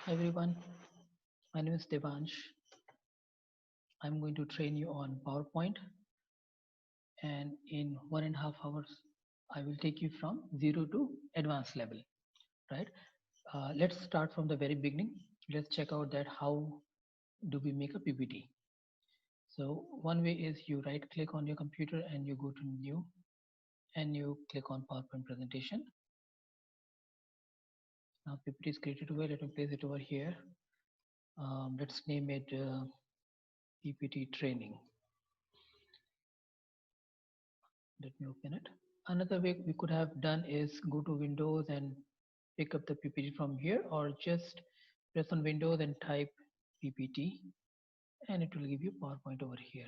Hi everyone, my name is Devansh. I'm going to train you on PowerPoint, and in 1.5 hours I will take you from zero to advanced level, right? Let's start from the very beginning. Let's check out that how do we make a PPT. So one way is you right click on your computer and you go to new and you click on PowerPoint presentation. Now PPT is created over. Let me place it over here. Let's name it PPT training. Let me open it. Another way we could have done is go to Windows and pick up the PPT from here, or just press on Windows and type PPT and it will give you PowerPoint over here,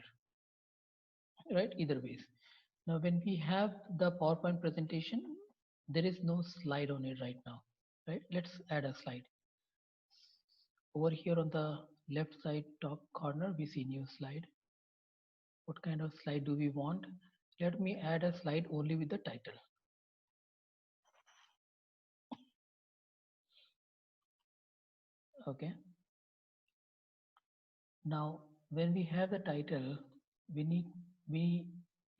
right? Either ways. Now, when we have the PowerPoint presentation, there is no slide on it right now, right? Let's add a slide. Over here on the left side top corner, we see new slide. What kind of slide do we want? Let me add a slide only with the title. Okay. Now, when we have the title, we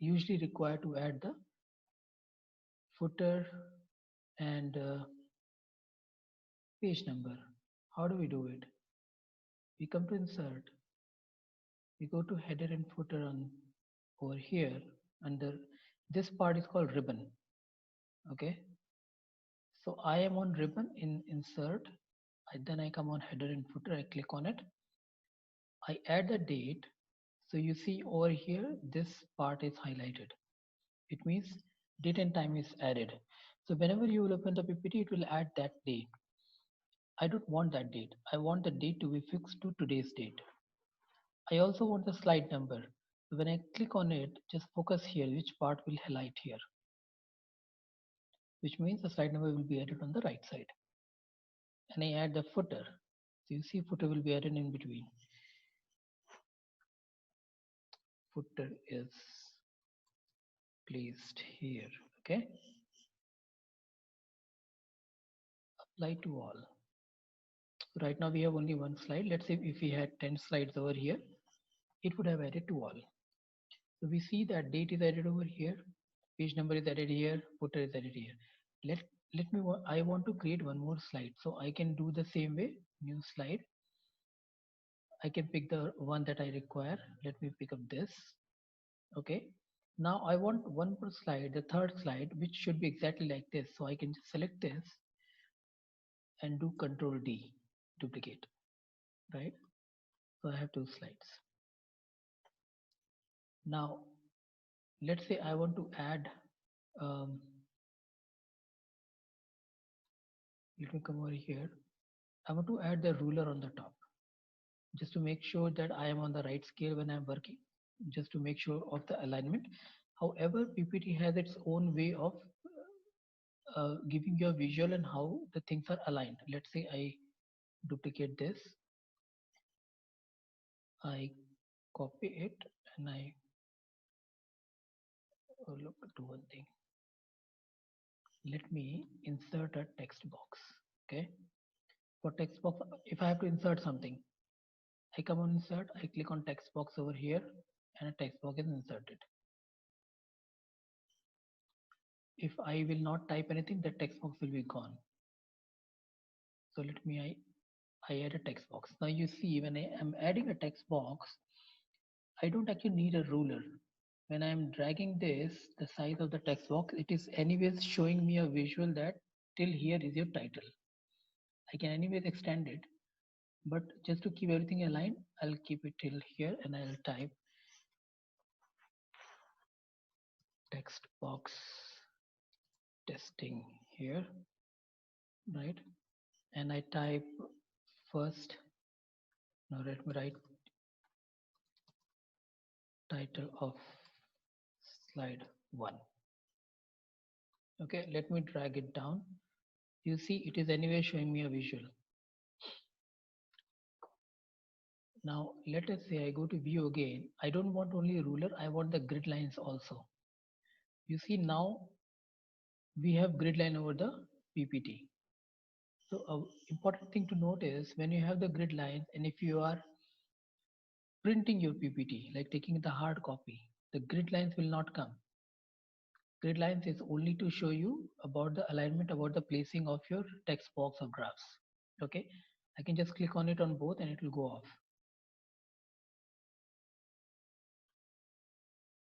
usually require to add the footer and page number. How do we do it? We come to insert, we go to header and footer on over here under this part is called ribbon. Okay, so I am on ribbon in insert. Then I come on header and footer. I click on it. I add the date. So you see over here, this part is highlighted. It means date and time is added. So whenever you will open the PPT, it will add that date. I don't want that date. I want the date to be fixed to today's date. I also want the slide number. So when I click on it, just focus here, which part will highlight here, which means the slide number will be added on the right side. And I add the footer. So you see footer will be added in between. Footer is placed here. Okay. Apply to all. Right now we have only one slide. Let's say if we had 10 slides over here, it would have added to all. So we see that date is added over here, page number is added here, footer is added here. Let let me I want to create one more slide, so I can do the same way. New slide. I can pick the one that I require. Let me pick up this. Okay. Now I want one more slide, the third slide, which should be exactly like this. So I can just select this and do Control D, duplicate, right? So I have two slides. Now, let's say I want to add, let me come over here. I want to add the ruler on the top, just to make sure that I am on the right scale when I'm working, just to make sure of the alignment. However, PPT has its own way of giving you a visual and how the things are aligned. Let's say I duplicate this, I copy it, and I look do one thing. Let me insert a text box. Okay, for text box, if I have to insert something, I come on insert, I click on text box over here, and a text box is inserted. If I will not type anything, the text box will be gone. So let me, I add a text box. Now you see when I am adding a text box, I don't actually need a ruler. When I'm dragging this, the size of the text box, it is anyways showing me a visual that till here is your title. I can anyways extend it, but just to keep everything aligned, I'll keep it till here and I'll type text box testing here, right? And I type first. Now let me write title of slide 1. Okay, let me drag it down. You see it is anyway showing me a visual. Now let us say I go to view again. I don't want only a ruler, I want the grid lines also. You see now we have grid line over the PPT. So important thing to note is when you have the grid lines and if you are printing your PPT, like taking the hard copy, the grid lines will not come. Grid lines is only to show you about the alignment, about the placing of your text box or graphs. Okay, I can just click on it on both and it will go off.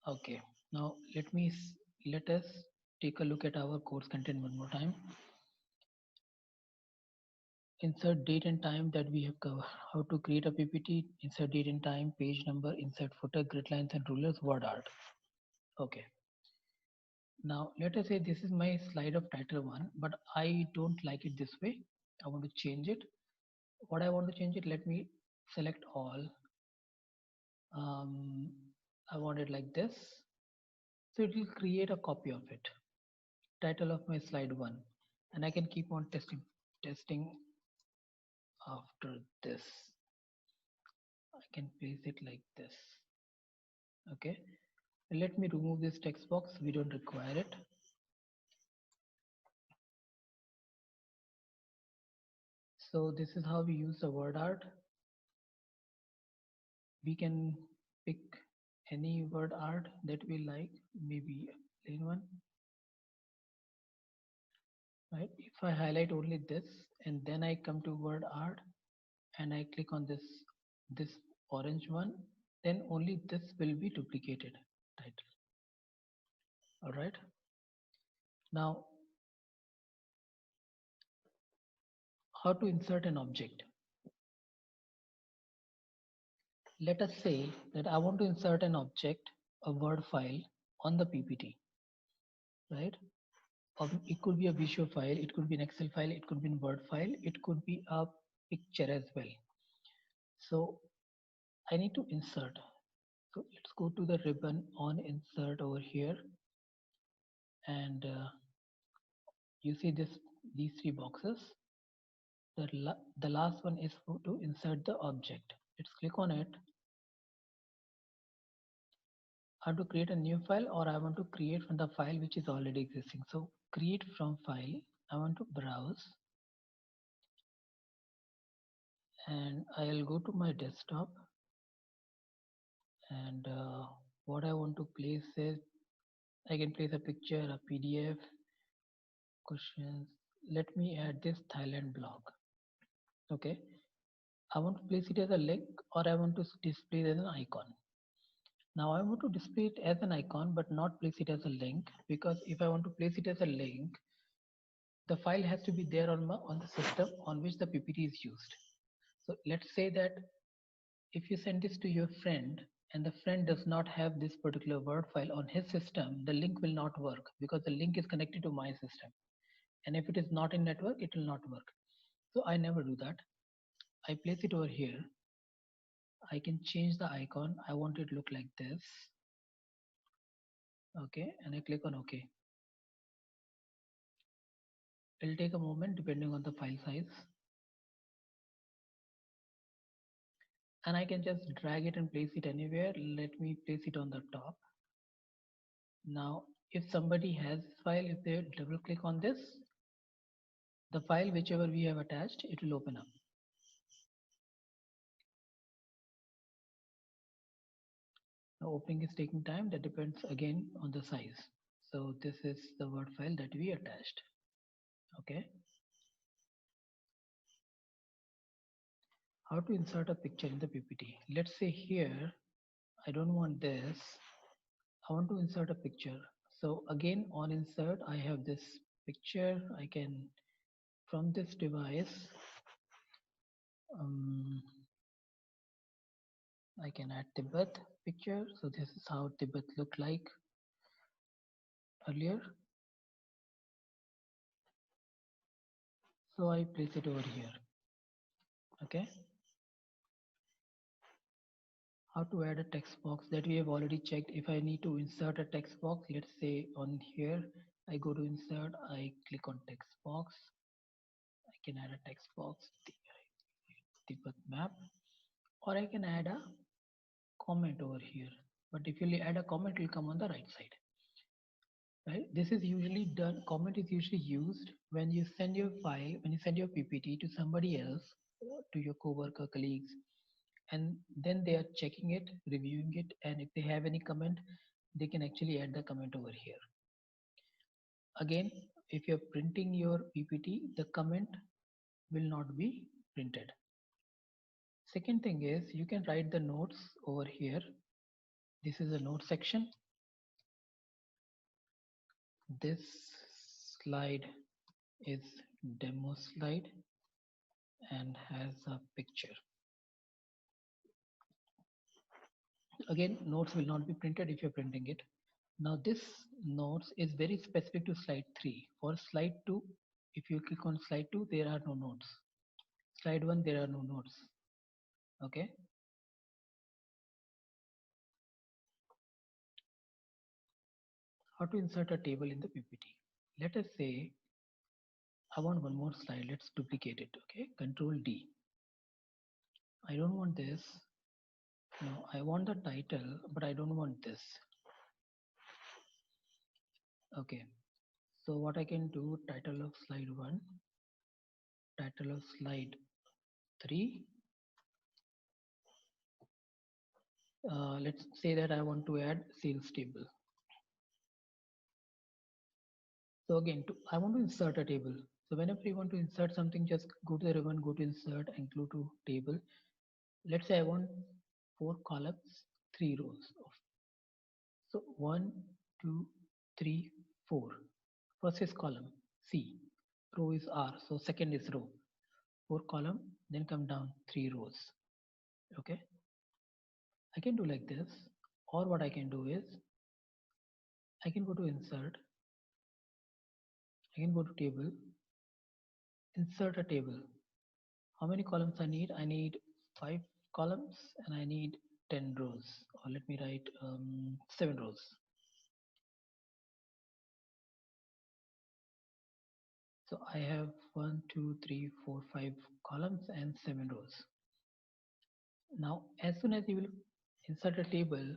Okay, now let us take a look at our course content one more time. Insert date and time that we have covered. How to create a PPT, insert date and time, page number, insert footer, grid lines and rulers, word art. Okay. Now let us say this is my slide of title one, but I don't like it this way. I want to change it. What I want to change it, let me select all. Um, I want it like this. So it will create a copy of it. Title of my slide one. And I can keep on testing after this. I can place it like this. Okay. Let me remove this text box. We don't require it. So this is how we use the word art. We can pick any word art that we like, maybe a plain one. Right? If I highlight only this and then I come to word art and I click on this orange one, then only this will be duplicated title. All right. Now, how to insert an object? Let us say that I want to insert an object, a Word file on the PPT, right? It could be a visual file, it could be an Excel file, it could be a Word file, it could be a picture as well. So I need to insert. So let's go to the ribbon on insert over here. And you see these three boxes. The last one is to insert the object. Let's click on it. I have to create a new file or I want to create from the file which is already existing. So create from file. I want to browse and I'll go to my desktop and what I want to place is I can place a picture, a PDF, questions. Let me add this Thailand blog. Okay. I want to place it as a link or I want to display it as an icon. Now I want to display it as an icon but not place it as a link, because if I want to place it as a link, the file has to be there on the system on which the PPT is used. So let's say that if you send this to your friend and the friend does not have this particular Word file on his system, the link will not work because the link is connected to my system. And if it is not in network, it will not work. So I never do that. I place it over here. I can change the icon. I want it to look like this. Okay, and I click on OK. It'll take a moment depending on the file size. And I can just drag it and place it anywhere. Let me place it on the top. Now, if somebody has this file, if they double click on this, the file whichever we have attached, it will open up. Now, opening is taking time. That depends again on the size. So this is the Word file that we attached. Okay. How to insert a picture in the PPT? Let's say here, I don't want this. I want to insert a picture. So again, on insert, I have this picture. I can, from this device, I can add Tibet picture. So this is how Tibet looked like earlier. So I place it over here. Okay. How to add a text box, that we have already checked. If I need to insert a text box, let's say on here, I go to insert, I click on text box. I can add a text box, Tibet map, or I can add a comment over here. But if you add a comment, it will come on the right side. right? This is usually done, comment is usually used when you send your file, when you send your PPT to somebody else, to your coworker, colleagues, and then they are checking it, reviewing it, and if they have any comment, they can actually add the comment over here. Again, if you're printing your PPT, the comment will not be printed. Second thing is you can write the notes over here. This is a note section. This slide is demo slide and has a picture. Again, notes will not be printed if you're printing it. Now this notes is very specific to slide 3. For slide 2, if you click on slide 2, there are no notes. Slide 1, there are no notes. Okay. How to insert a table in the PPT? Let us say I want one more slide. Let's duplicate it. Okay. Control D. I don't want this. No, I want the title, but I don't want this. Okay. So what I can do, title of slide 1, title of slide 3. Let's say that I want to add sales table. So again, I want to insert a table. So whenever you want to insert something, just go to the ribbon, go to insert and go to table. Let's say I want 4 columns, 3 rows. So 1, 2, 3, 4. First is column C, row is R. So second is row. 4 column, then come down 3 rows. Okay. I can do like this, or what I can do is I can go to insert, I can go to table, insert a table. How many columns I need? I need 5 columns and I need 10 rows, or let me write 7 rows. So I have 1, 2, 3, 4, 5 columns and 7 rows. Now, as soon as you will insert a table,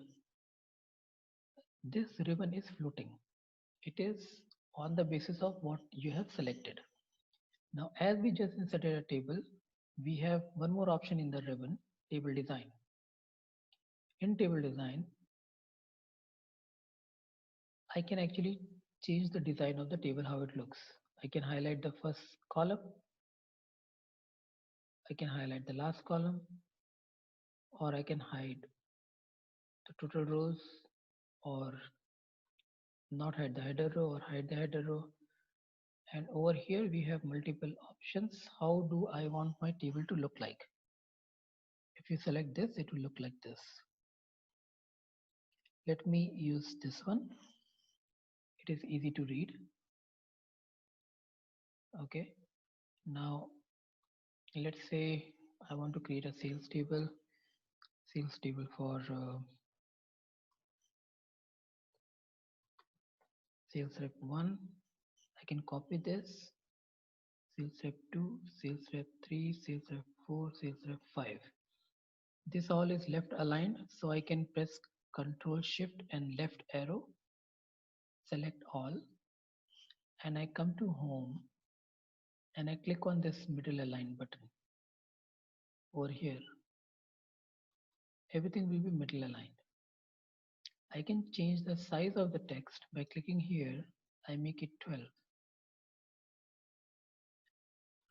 this ribbon is floating. It is on the basis of what you have selected. Now, as we just inserted a table, we have one more option in the ribbon, table design. In table design, I can actually change the design of the table, how it looks. I can highlight the first column. I can highlight the last column, or I can hide the total rows, or not hide the header row, or hide the header row. And over here we have multiple options. How do I want my table to look like? If you select this, it will look like this. Let me use this one. It is easy to read. Okay. Now, let's say I want to create a sales table for sales rep 1. I can copy this, sales rep 2, sales rep 3, sales rep 4, sales rep 5. This all is left aligned, so I can press Control Shift and left arrow, select all, and I come to home and I click on this middle align button. Over here, everything will be middle aligned. I can change the size of the text by clicking here. I make it 12.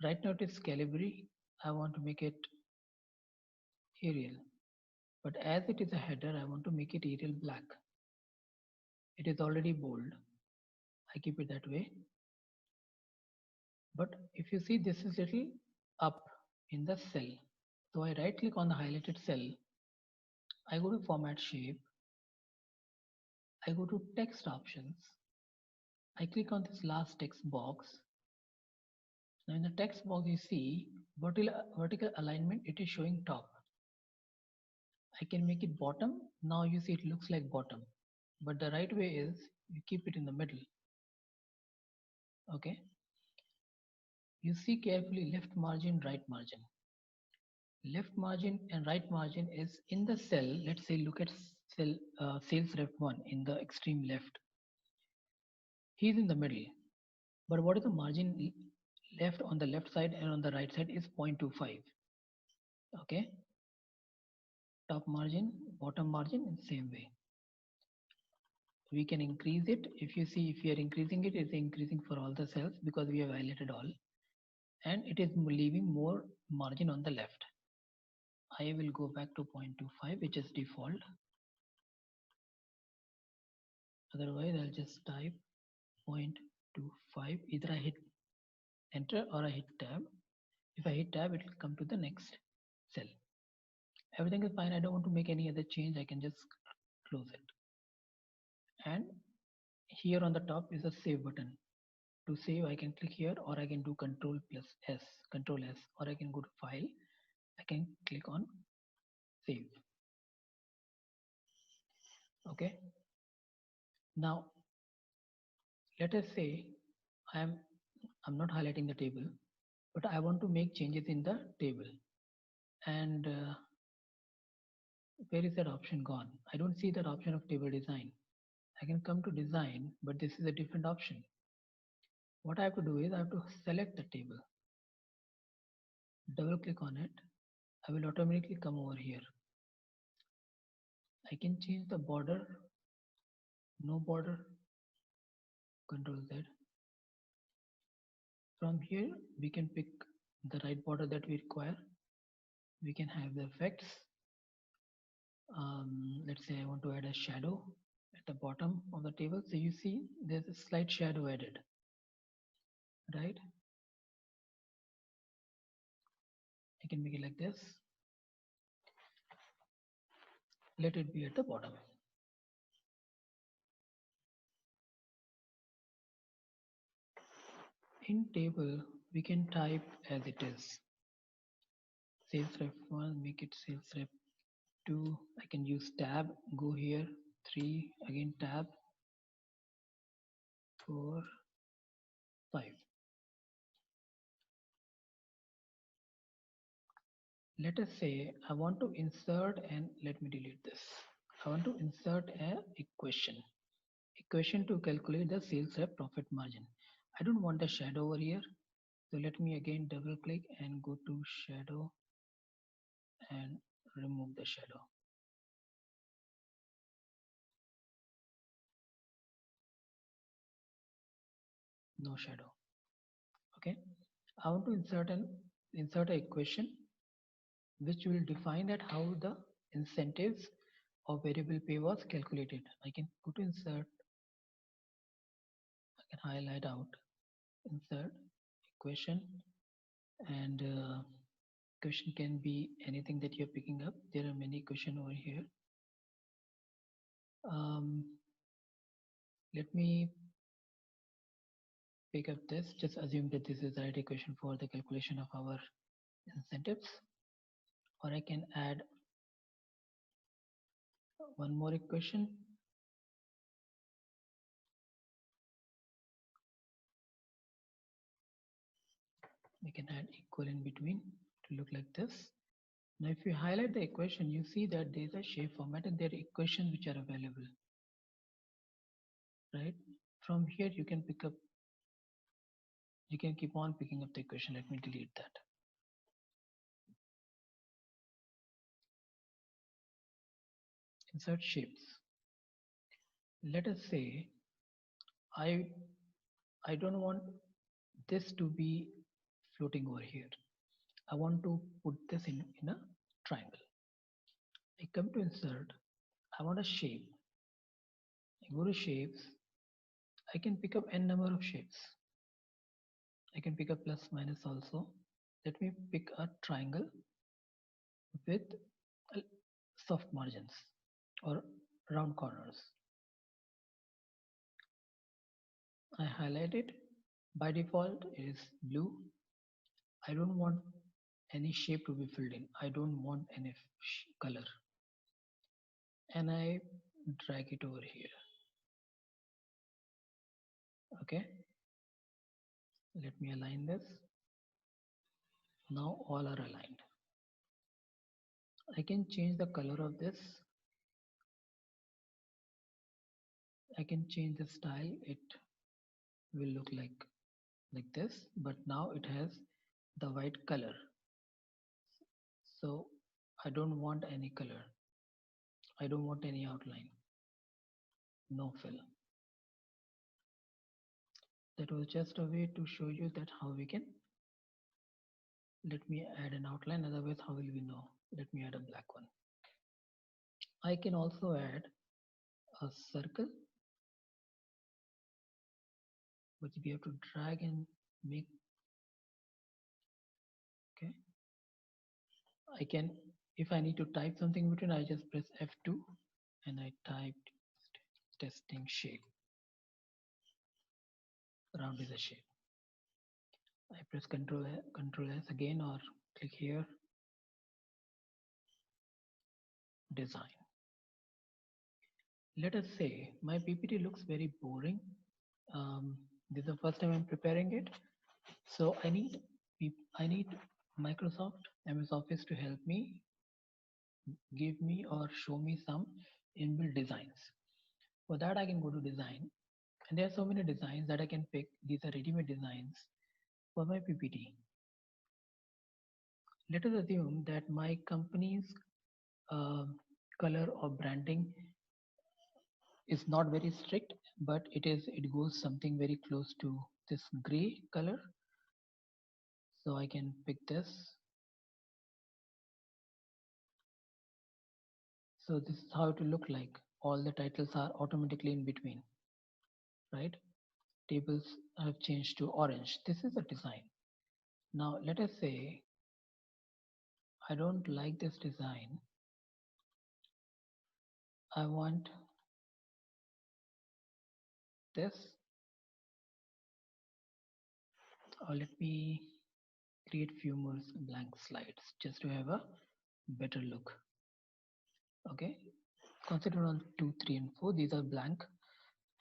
Right now it is Calibri. I want to make it Arial. But as it is a header, I want to make it Arial black. It is already bold. I keep it that way. But if you see, this is little up in the cell. So I right click on the highlighted cell. I go to format shape. I go to text options. I click on this last text box. Now in the text box, you see vertical alignment, it is showing top. I can make it bottom. Now you see it looks like bottom, but the right way is you keep it in the middle. Okay. You see carefully left margin, right margin. Left margin and right margin is in the cell. Let's say look at cell sales rep 1 in the extreme left. He's in the middle. But what is the margin left on the left side and on the right side is 0.25. Okay, top margin, bottom margin in same way. We can increase it. If you see, if we are increasing it, it's increasing for all the cells because we have highlighted all, and it is leaving more margin on the left. I will go back to 0.25, which is default. Otherwise, I'll just type 0.25. Either I hit enter or I hit tab. If I hit tab, it will come to the next cell. Everything is fine. I don't want to make any other change. I can just close it. And here on the top is a save button. To save, I can click here, or I can do Control plus S, Control S, or I can go to File. I can click on Save. Okay. Now, let us say I'm not highlighting the table, but I want to make changes in the table. And where is that option gone? I don't see that option of table design. I can come to design, but this is a different option. What I have to do is I have to select the table, double click on it. I will automatically come over here. I can change the border, no border, Control Z. From here, we can pick the right border that we require. We can have the effects. Let's say I want to add a shadow at the bottom of the table. So you see there's a slight shadow added, right? I can make it like this. Let it be at the bottom. In table, we can type as it is. Sales rep 1, make it sales rep 2. I can use tab, go here, 3, again tab, 4, 5. Let us say I want to insert, and let me delete this. I want to insert a equation to calculate the sales rep profit margin. I don't want a shadow over here. So let me again double click and go to shadow and remove the shadow. No shadow. Okay. I want to insert an equation which will define that how the incentives of variable pay was calculated. I can go to insert. I can highlight out insert equation, and question can be anything that you're picking up. There are many questions over here. Let me pick up this. Just assume that this is the right equation for the calculation of our incentives. Or I can add one more equation. We can add equal in between to look like this. Now, if you highlight the equation, you see that there is a shape format and there are equations which are available. Right? From here, you can pick up, you can keep on picking up the equation. Let me delete that. Insert shapes. Let us say I don't want this to be floating over here. I want to put this in a triangle. I come to insert. I want a shape. I go to shapes. I can pick up n number of shapes. I can pick up plus minus also. Let me pick a triangle with soft margins or round corners. I highlight it. By default, it is blue. I don't want any shape to be filled in. I don't want any color. And I drag it over here. Okay. Let me align this. Now all are aligned. I can change the color of this. I can change the style. will look like this, but now it has the white color. So I don't want any color, I don't want any outline, no fill. That was just a way to show you that how we can. Let me add an outline, otherwise how will we know? Let me add a black one. I can also add a circle, but we have to drag and make. Okay, I can, if I need to type something between, I just press F2 and I typed testing shape. Round is a shape. I press Control S again, or click here, design. Let us say my PPT looks very boring. This is the first time I'm preparing it, so I need Microsoft MS Office to help me, give me or show me some inbuilt designs. For that, I can go to design, and there are so many designs that I can pick. These are ready-made designs for my PPT. Let us assume that my company's uh, color or branding is not very strict, but it goes something very close to this gray color. So I can pick this. So this is how it will look like. All the titles are automatically in between, right? Tables have changed to orange. This is the design. Now let us say I don't like this design. I want this, or let me create few more blank slides just to have a better look. Okay, consider on 2, 3, and 4. These are blank,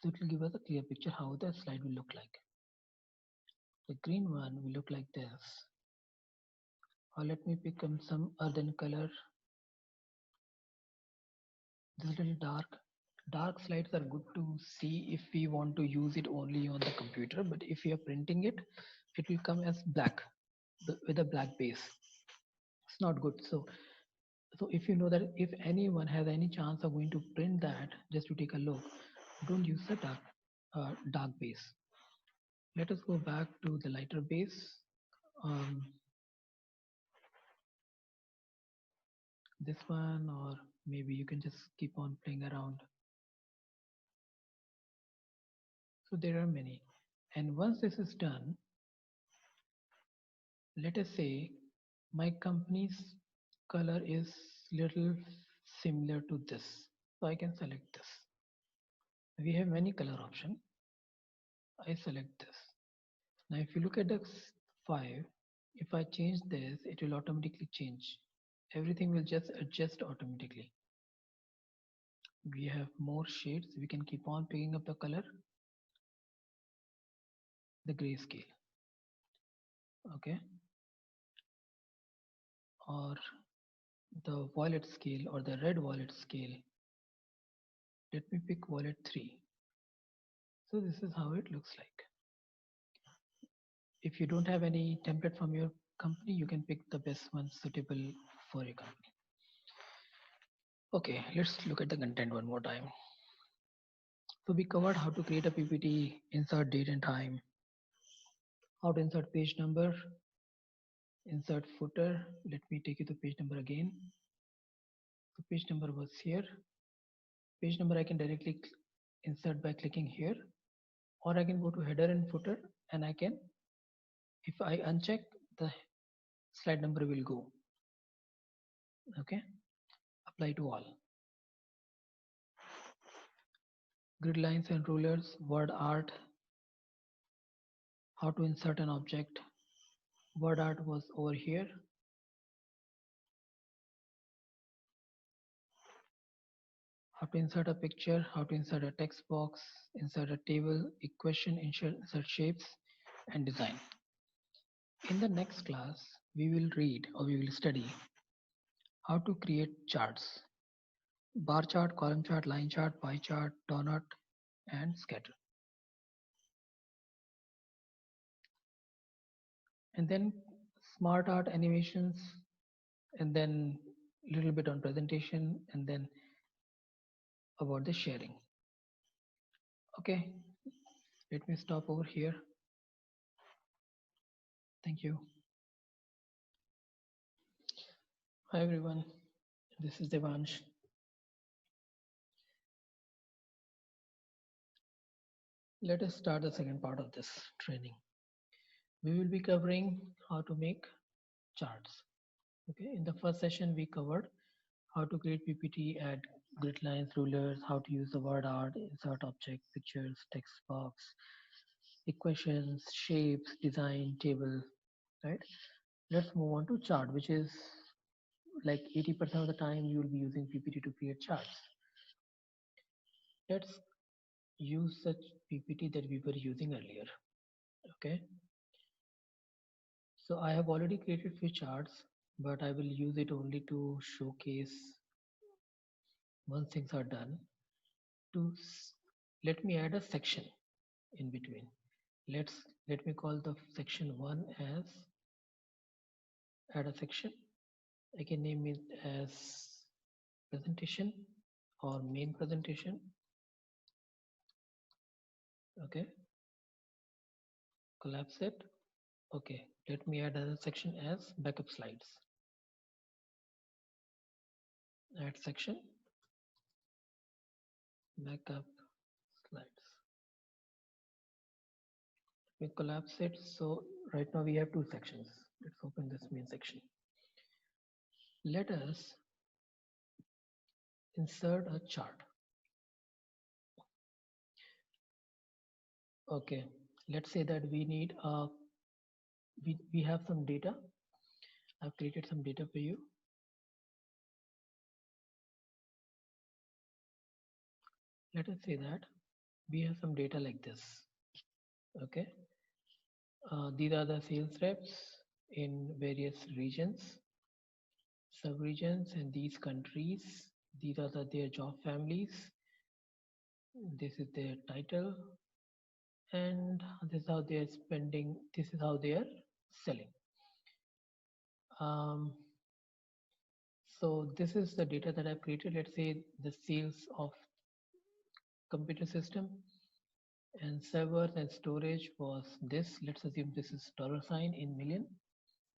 so it will give us a clear picture how the slide will look like. The green one will look like this. Or let me pick some earthen color. This is a little dark. Dark slides are good to see if we want to use it only on the computer, but if you are printing it, it will come as black with a black base. It's not good. So if you know that if anyone has any chance of going to print that, just to take a look, don't use the dark base. Let us go back to the lighter base. This one, or maybe you can just keep on playing around. So there are many, and once this is done, let us say my company's color is little similar to this, so I can select this. We have many color option. I select this. Now if you look at the 5, if I change this, it will automatically change. Everything will just adjust automatically. We have more shades. We can keep on picking up the color, the grayscale. Okay, or the violet scale or the red violet scale. Let me pick violet 3. So this is how it looks like. If you don't have any template from your company, you can pick the best one suitable for your company. Okay, let's look at the content one more time. So we covered how to create a PPT, insert date and time, how to insert page number, insert footer. Let me take you to page number again. The page number was here. Page number I can directly insert by clicking here, or I can go to header and footer, and I can, if I uncheck, the slide number will go. Okay, apply to all. Grid lines and rulers, word art, how to insert an object. Word art was over here. How to insert a picture, how to insert a text box, insert a table, equation, insert shapes, and design. In the next class, we will read or we will study how to create charts. Bar chart, column chart, line chart, pie chart, donut, and scatter. and then smart art animations, and then a little bit on presentation, and then about the sharing. Okay, let me stop over here. Thank you. Hi everyone, this is Devansh. Let us start the second part of this training. We will be covering how to make charts. Okay, in the first session we covered how to create PPT, add grid lines, rulers, how to use the word art, insert object, pictures, text box, equations, shapes, design, table, right? Let's move on to chart, which is like 80% of the time you will be using PPT to create charts. Let's use such PPT that we were using earlier. Okay, so I have already created few charts, but I will use it only to showcase once things are done. Let me add a section in between. Let me call the section 1 as add a section. I can name it as presentation or main presentation. Okay, collapse it. Okay, let me add another section as backup slides. Add section, backup slides. We collapse it. So right now we have two sections. Let's open this main section. Let us insert a chart. Okay, let's say that we need we have some data. I've created some data for you. Let us say that we have some data like this. Okay, these are the sales reps in various regions, sub-regions, and these countries. These are their job families. This is their title, and this is how they are spending. This is how they are selling. So this is the data that I've created. Let's say the sales of computer system and servers and storage was this. Let's assume this is dollar sign in million.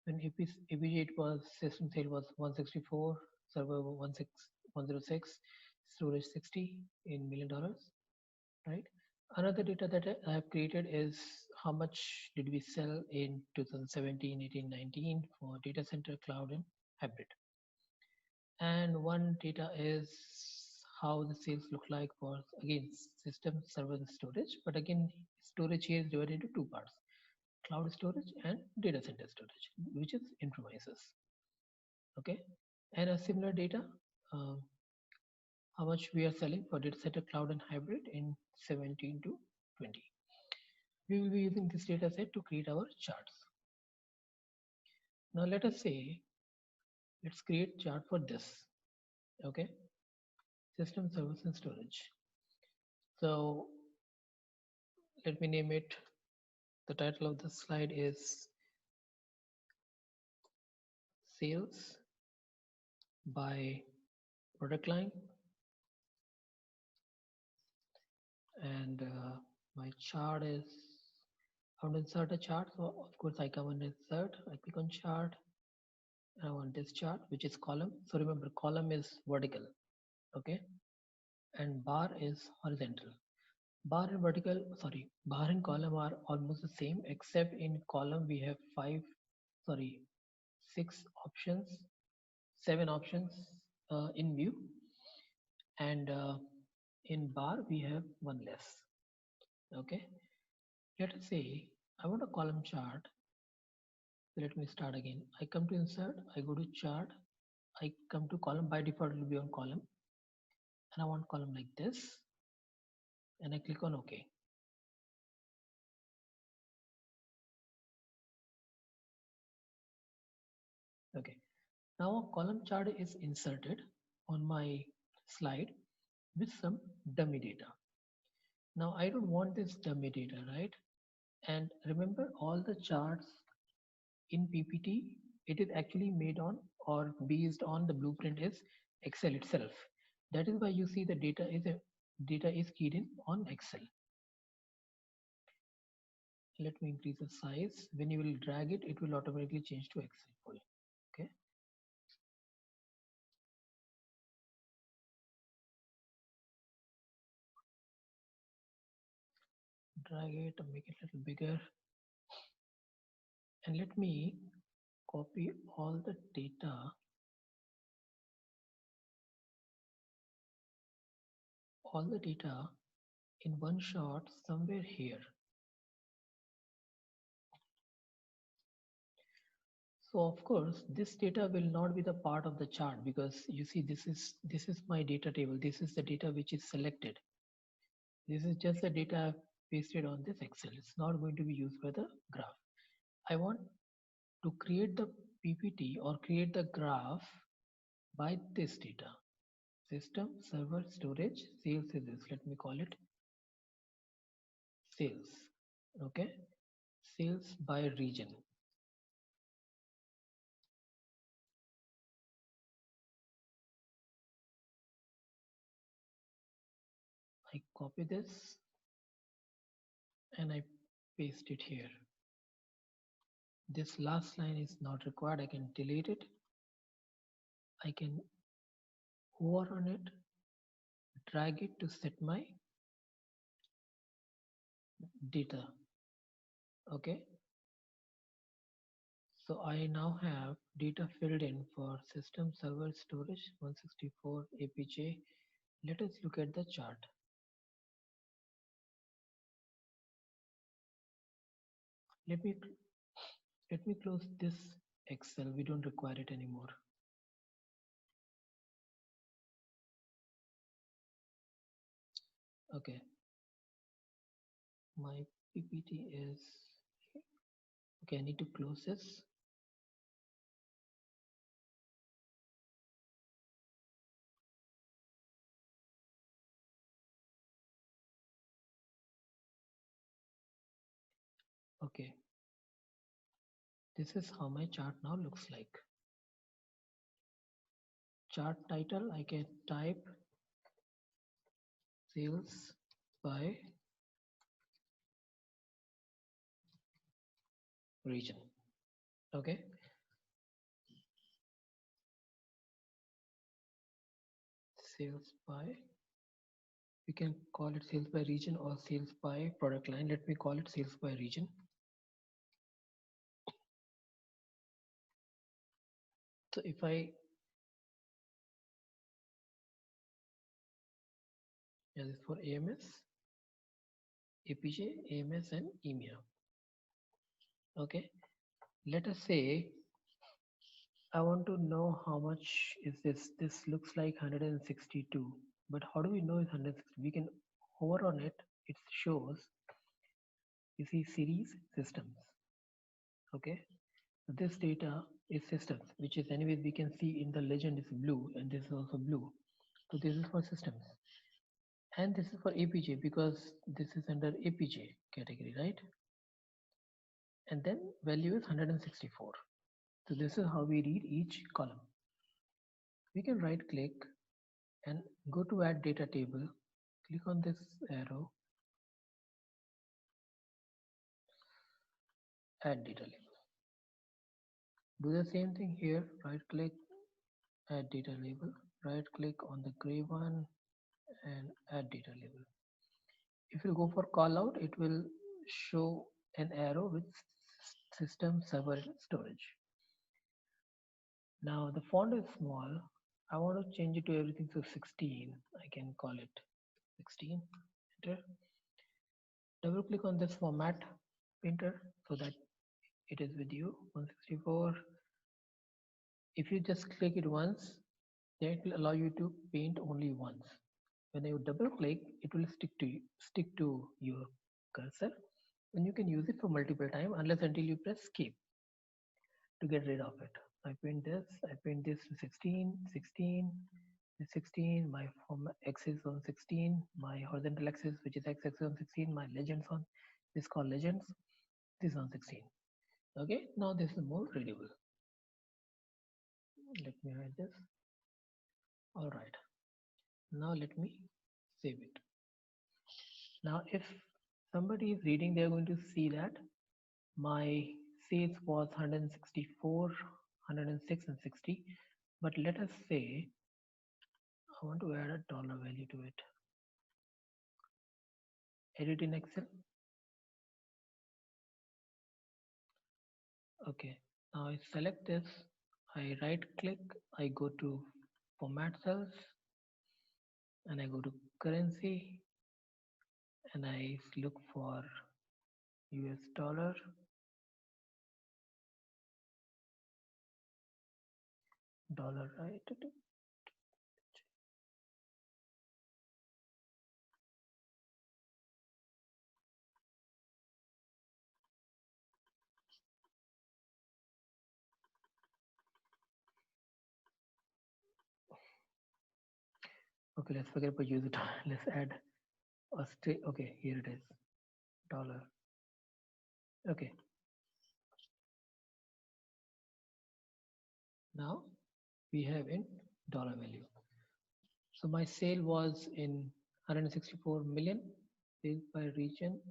When EPG it was system sale was 164, server 106, storage 60 in $1,000,000, right? Another data that I have created is how much did we sell in 2017, 18, 19 for data center, cloud, and hybrid. And one data is how the sales look like for again system, server, and storage. But again, storage here is divided into two parts: cloud storage and data center storage, which is on-premises. Okay, and a similar data, uh, how much we are selling for data center, cloud, and hybrid in 17 to 20. We will be using this data set to create our charts. Now let us say, let's create chart for this. Okay, system, service, and storage. So let me name it. The title of the slide is sales by product line, and my chart is, I want to insert a chart. So of course I come and insert, I click on chart, and I want this chart, which is column. So remember, column is vertical, okay, and bar is horizontal. Bar and vertical, sorry, bar and column are almost the same, except in column we have six options, seven options in view, and in bar we have one less. Okay, let us say I want a column chart. Let me start again. I come to insert, I go to chart, I come to column. By default it will be on column, and I want column like this, and I click on OK. Okay, now a column chart is inserted on my slide with some dummy data. Now I don't want this dummy data, right? And remember, all the charts In PPT, it is actually made on or based on the blueprint is Excel itself. That is why you see the data is keyed in on Excel. Let me increase the size. When you will drag it, it will automatically change to Excel for you. Okay. Drag it and make it a little bigger. And let me copy all the data in one shot somewhere here. So of course, this data will not be the part of the chart because you see this is my data table. This is the data which is selected. This is just the data I've pasted on this Excel. It's not going to be used for the graph. I want to create the PPT or create the graph by this data. System, server, storage, sales is this. Let me call it sales. Okay. Sales by region. I copy this and I paste it here. This last line is not required. I can delete it. I can hover on it, drag it to set my data. Okay. So I now have data filled in for system, server, storage, 164 APJ. Let us look at the chart. Let me close this Excel. We don't require it anymore. Okay. My PPT is okay. I need to close this. Okay. This is how my chart now looks like. Chart title, I can type sales by region. Okay. Sales by, we can call it sales by region or sales by product line. Let me call it sales by region. So if I, yeah, this is for AMS, APJ, AMS and EMEA. Okay. Let us say I want to know how much is this. This looks like 162, but how do we know it's 160? We can hover on it. It shows, you see, series systems. Okay. So this data is systems, which is anyways we can see in the legend is blue and this is also blue. So this is for systems. And this is for APJ because this is under APJ category, right? And then value is 164. So this is how we read each column. We can right click and go to add data table. Click on this arrow, add data label. Do the same thing here, right click, add data label, right click on the gray one and add data label. If you go for call out, it will show an arrow with system, server, storage. Now the font is small. I want to change it to everything to 16. I can call it 16. Enter. Double click on this format painter so that it is with you. 164. If you just click it once, then it will allow you to paint only once. When you double click, it will stick to your cursor, and you can use it for multiple times unless until you press escape to get rid of it. I paint this to 16, 16, 16, my axis on 16, my horizontal axis, which is x-axis on 16, my legends on, this called legends, this on 16. Okay, now this is more readable. Let me hide this. All right, now let me save it. Now if somebody is reading, they're going to see that my sales was 164, 106 and 60. But let us say I want to add a dollar value to it. Edit in Excel. Okay, now I select this, I right click, I go to format cells and I go to currency and I look for US dollar, right? Okay, let's forget about user dollar. Let's add a string. Okay, here it is, dollar. Okay, now we have in dollar value. So my sale was in 164 million, sales by region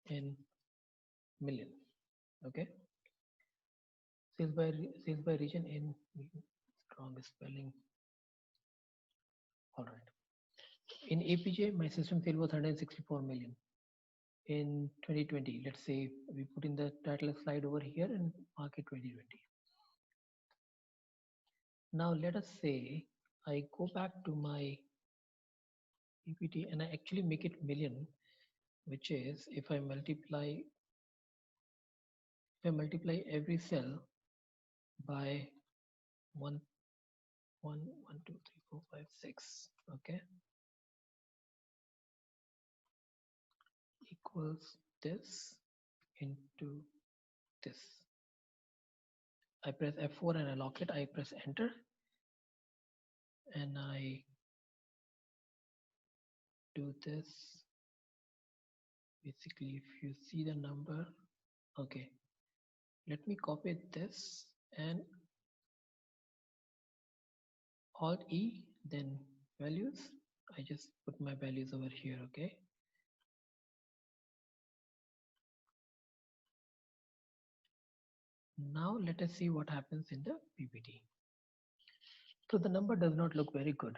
in million. Okay, sales by region in strong spelling. All right. In APJ, my system sale was 164 million in 2020. Let's say we put in the title slide over here and mark it 2020. Now let us say I go back to my PPT and I actually make it million, which is if I multiply every cell by 1, 1, 1, 2, 3, 4, 5, 6, okay, equals this into this. I press F4 and I lock it. I press enter and I do this. Basically, if you see the number, okay, let me copy this and Alt E, then values. I just put my values over here, okay. Now let us see what happens in the PPT. So the number does not look very good.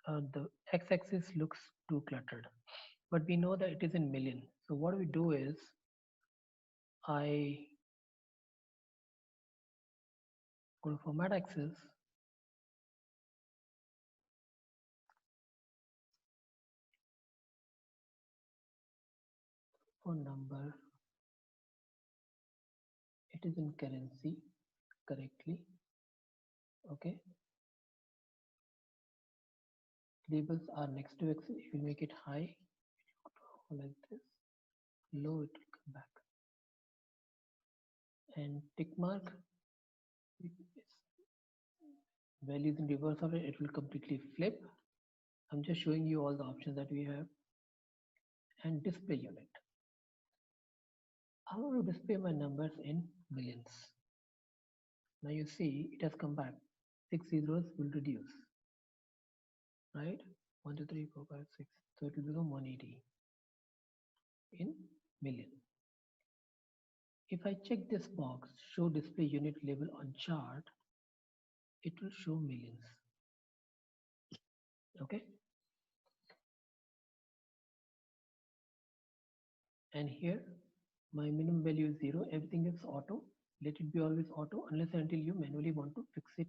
The x-axis looks too cluttered, but we know that it is in million. So what we do is I go to format axis, for number, it is in currency correctly, okay. Labels are next to x. If you make it high, like this, low, it will come back. And tick mark, values in reverse order, it will completely flip. I'm just showing you all the options that we have. And display unit. I want to display my numbers in millions. Now you see it has come back. 6 zeros will reduce, right? 1, 2, 3, 4, 5, 6. So it will become 180 in million. If I check this box, show display unit label on chart, it will show millions. Okay. And here my minimum value is 0. Everything is auto. Let it be always auto unless until you manually want to fix it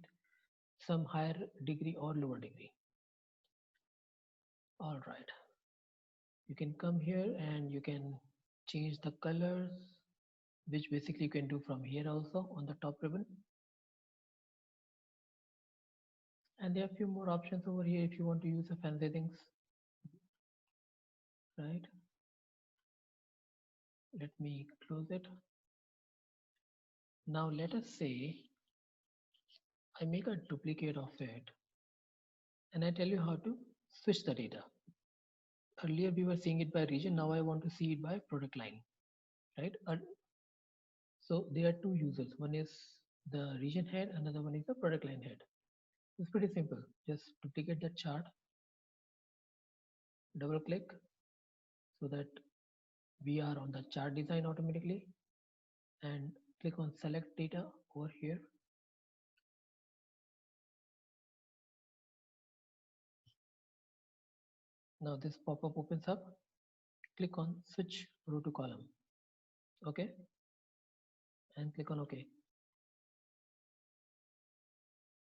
some higher degree or lower degree. All right. You can come here and you can change the colors, which basically you can do from here also on the top ribbon. And there are a few more options over here if you want to use the fancy things, right? Let me close it. Now let us say I make a duplicate of it and I tell you how to switch the data. Earlier we were seeing it by region, now I want to see it by product line, right? So there are two users. One is the region head, another one is the product line head. It's pretty simple. Just duplicate the chart, double click so that we are on the chart design automatically, and click on select data over here. Now this pop-up opens up. Click on switch row to column. Okay. And click on OK.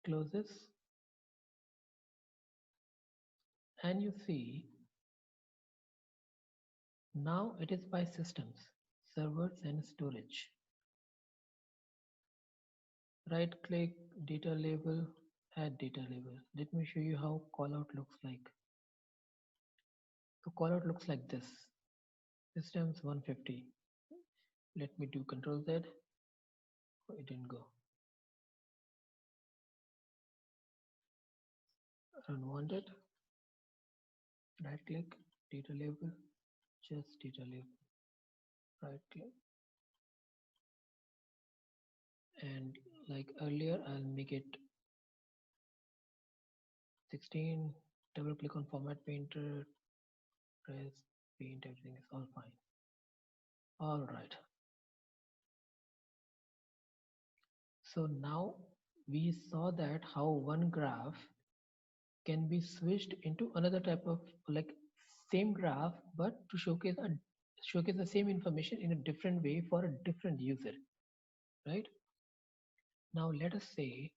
Close this. And you see now it is by systems, servers and storage. Right click, data label, add data label. Let me show you how callout looks like. So callout looks like this. Systems 150. Let me do Control Z. Oh, it didn't go. Unwanted. Right click, data label, just data label. Right click. And like earlier, I'll make it 16. Double click on Format Painter. Press paint. Everything is all fine. All right. So now we saw that how one graph can be switched into another type of like same graph, but to showcase the same information in a different way for a different user, right? Now let us say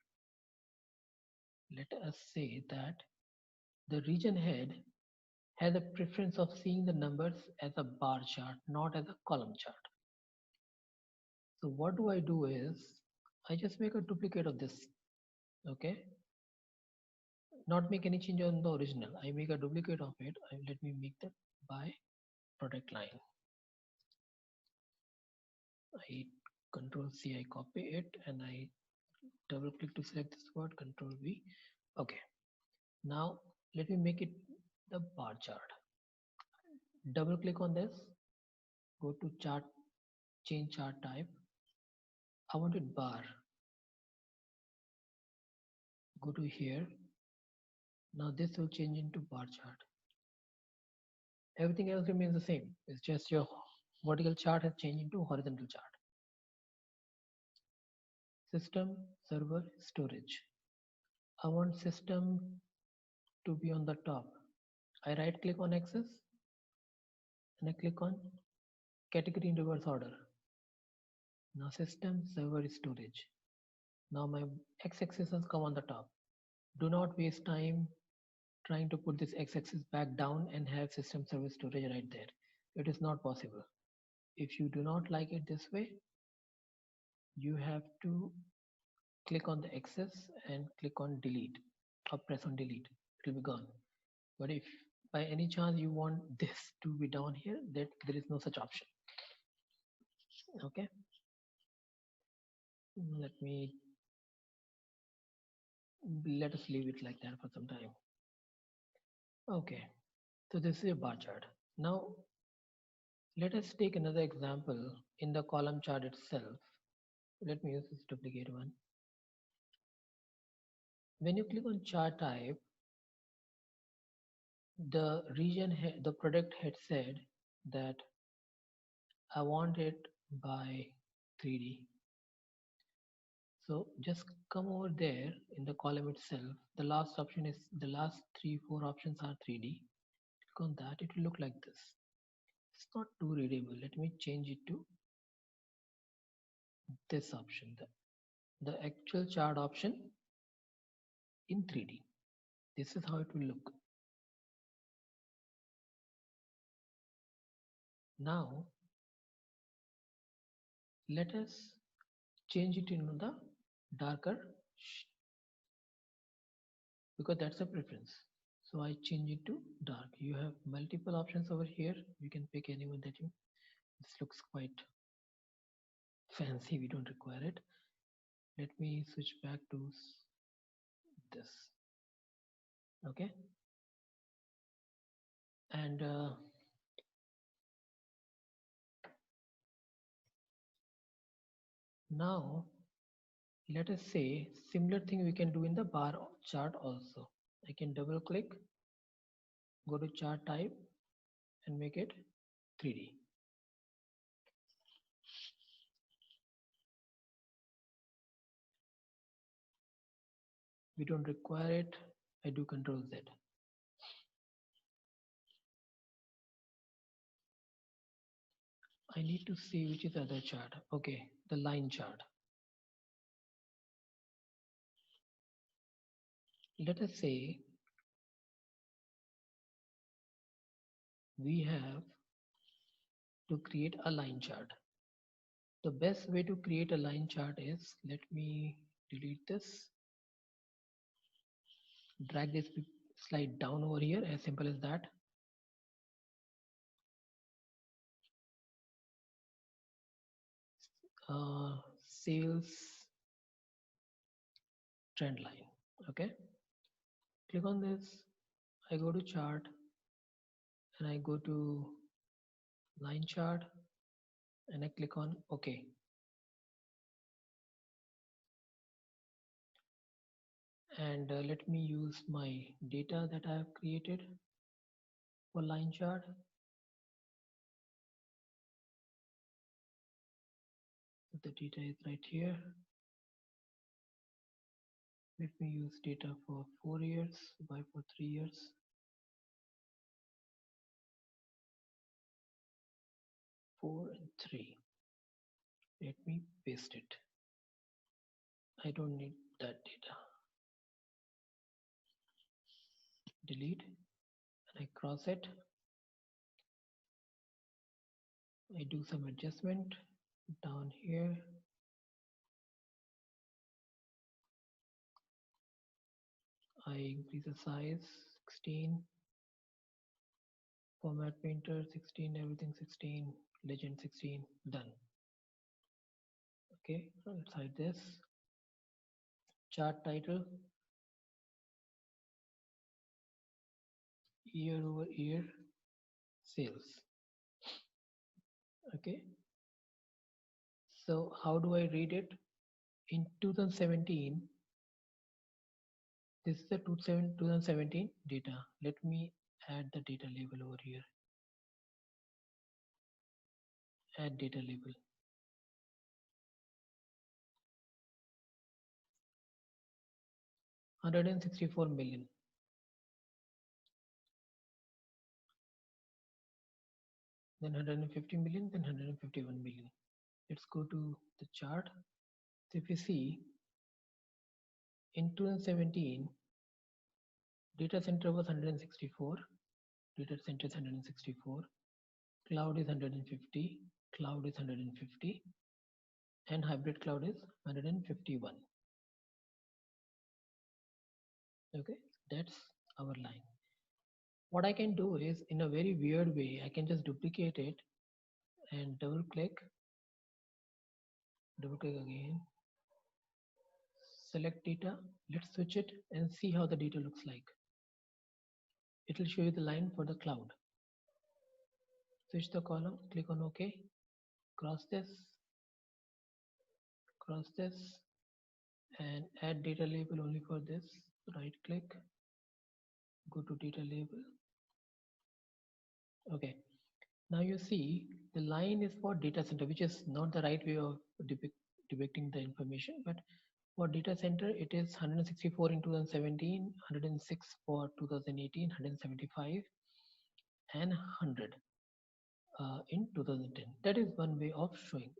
that the region head has a preference of seeing the numbers as a bar chart, not as a column chart. So what do? Is I just make a duplicate of this. Okay, not make any change on the original. I make a duplicate of it. Let me make that by product line. I Control C, I copy it and I double click to select this word, Control V. Okay, now let me make it the bar chart. Double click on this, go to chart, change chart type. I want it bar. Go to here. Now this will change into bar chart. Everything else remains the same. It's just your vertical chart has changed into horizontal chart. System, server, storage. I want system to be on the top. I right click on axis and I click on category in reverse order. Now system, server, storage. Now my x-axis has come on the top. Do not waste time trying to put this x-axis back down and have system, server, storage right there. It is not possible. If you do not like it this way, you have to click on the axis and click on delete or press on delete. It will be gone. But if by any chance you want this to be down here, that there is no such option. Okay, let us leave it like that for some time. Okay, so this is a bar chart. Now let us take another example in the column chart itself. Let me use this duplicate one. When you click on chart type, the the product had said that I want it by 3D. So just come over there in the column itself. The last option is the last 3-4 options are 3D. Click on that. It will look like this. It's not too readable. Let me change it to this option, the actual chart option in 3D. This is how it will look. Now let us change it into the darker because that's a preference. So I change it to dark. You have multiple options over here. You can pick anyone that you. This looks quite fancy. We don't require it. Let me switch back to this. Okay. And Now let us say similar thing we can do in the bar chart also. I can double click, go to chart type and make it 3D. We don't require it. I do Control Z. I need to see which is the other chart. Okay, the line chart. Let us say we have to create a line chart. The best way to create a line chart is, let me delete this, drag this slide down over here, as simple as that. Sales trend line. Okay, click on this. I go to chart and I go to line chart and I click on OK. And let me use my data that I have created for line chart. The data is right here. Let me use data for 4 years, Y for 3 years. Four and 3. Let me paste it. I don't need that data. Delete and I cross it. I do some adjustment down here. I increase the size 16, format painter 16, everything 16, legend 16, done. Okay, let's hide this. Chart title, year over year sales. Okay, so how do I read it? In 2017, this is the 2017 data. Let me add the data label over here. Add data label. $164 million. Then 150 million, then 151 million. Let's go to the chart. So if you see, in 2017, data center was 164, data center is 164, cloud is 150, cloud is 150, and hybrid cloud is 151. Okay, that's our line. What I can do is, in a very weird way, I can just duplicate it and double click again, select data, let's switch it and see how the data looks like. It will show you the line for the cloud. Switch the column, click on OK, cross this, and add data label only for this. Right click, go to data label. Okay, now you see the line is for data center, which is not the right way of depicting the information, but for data center it is 164 in 2017, 106 for 2018, 175 and 100 in 2010. That is one way of showing.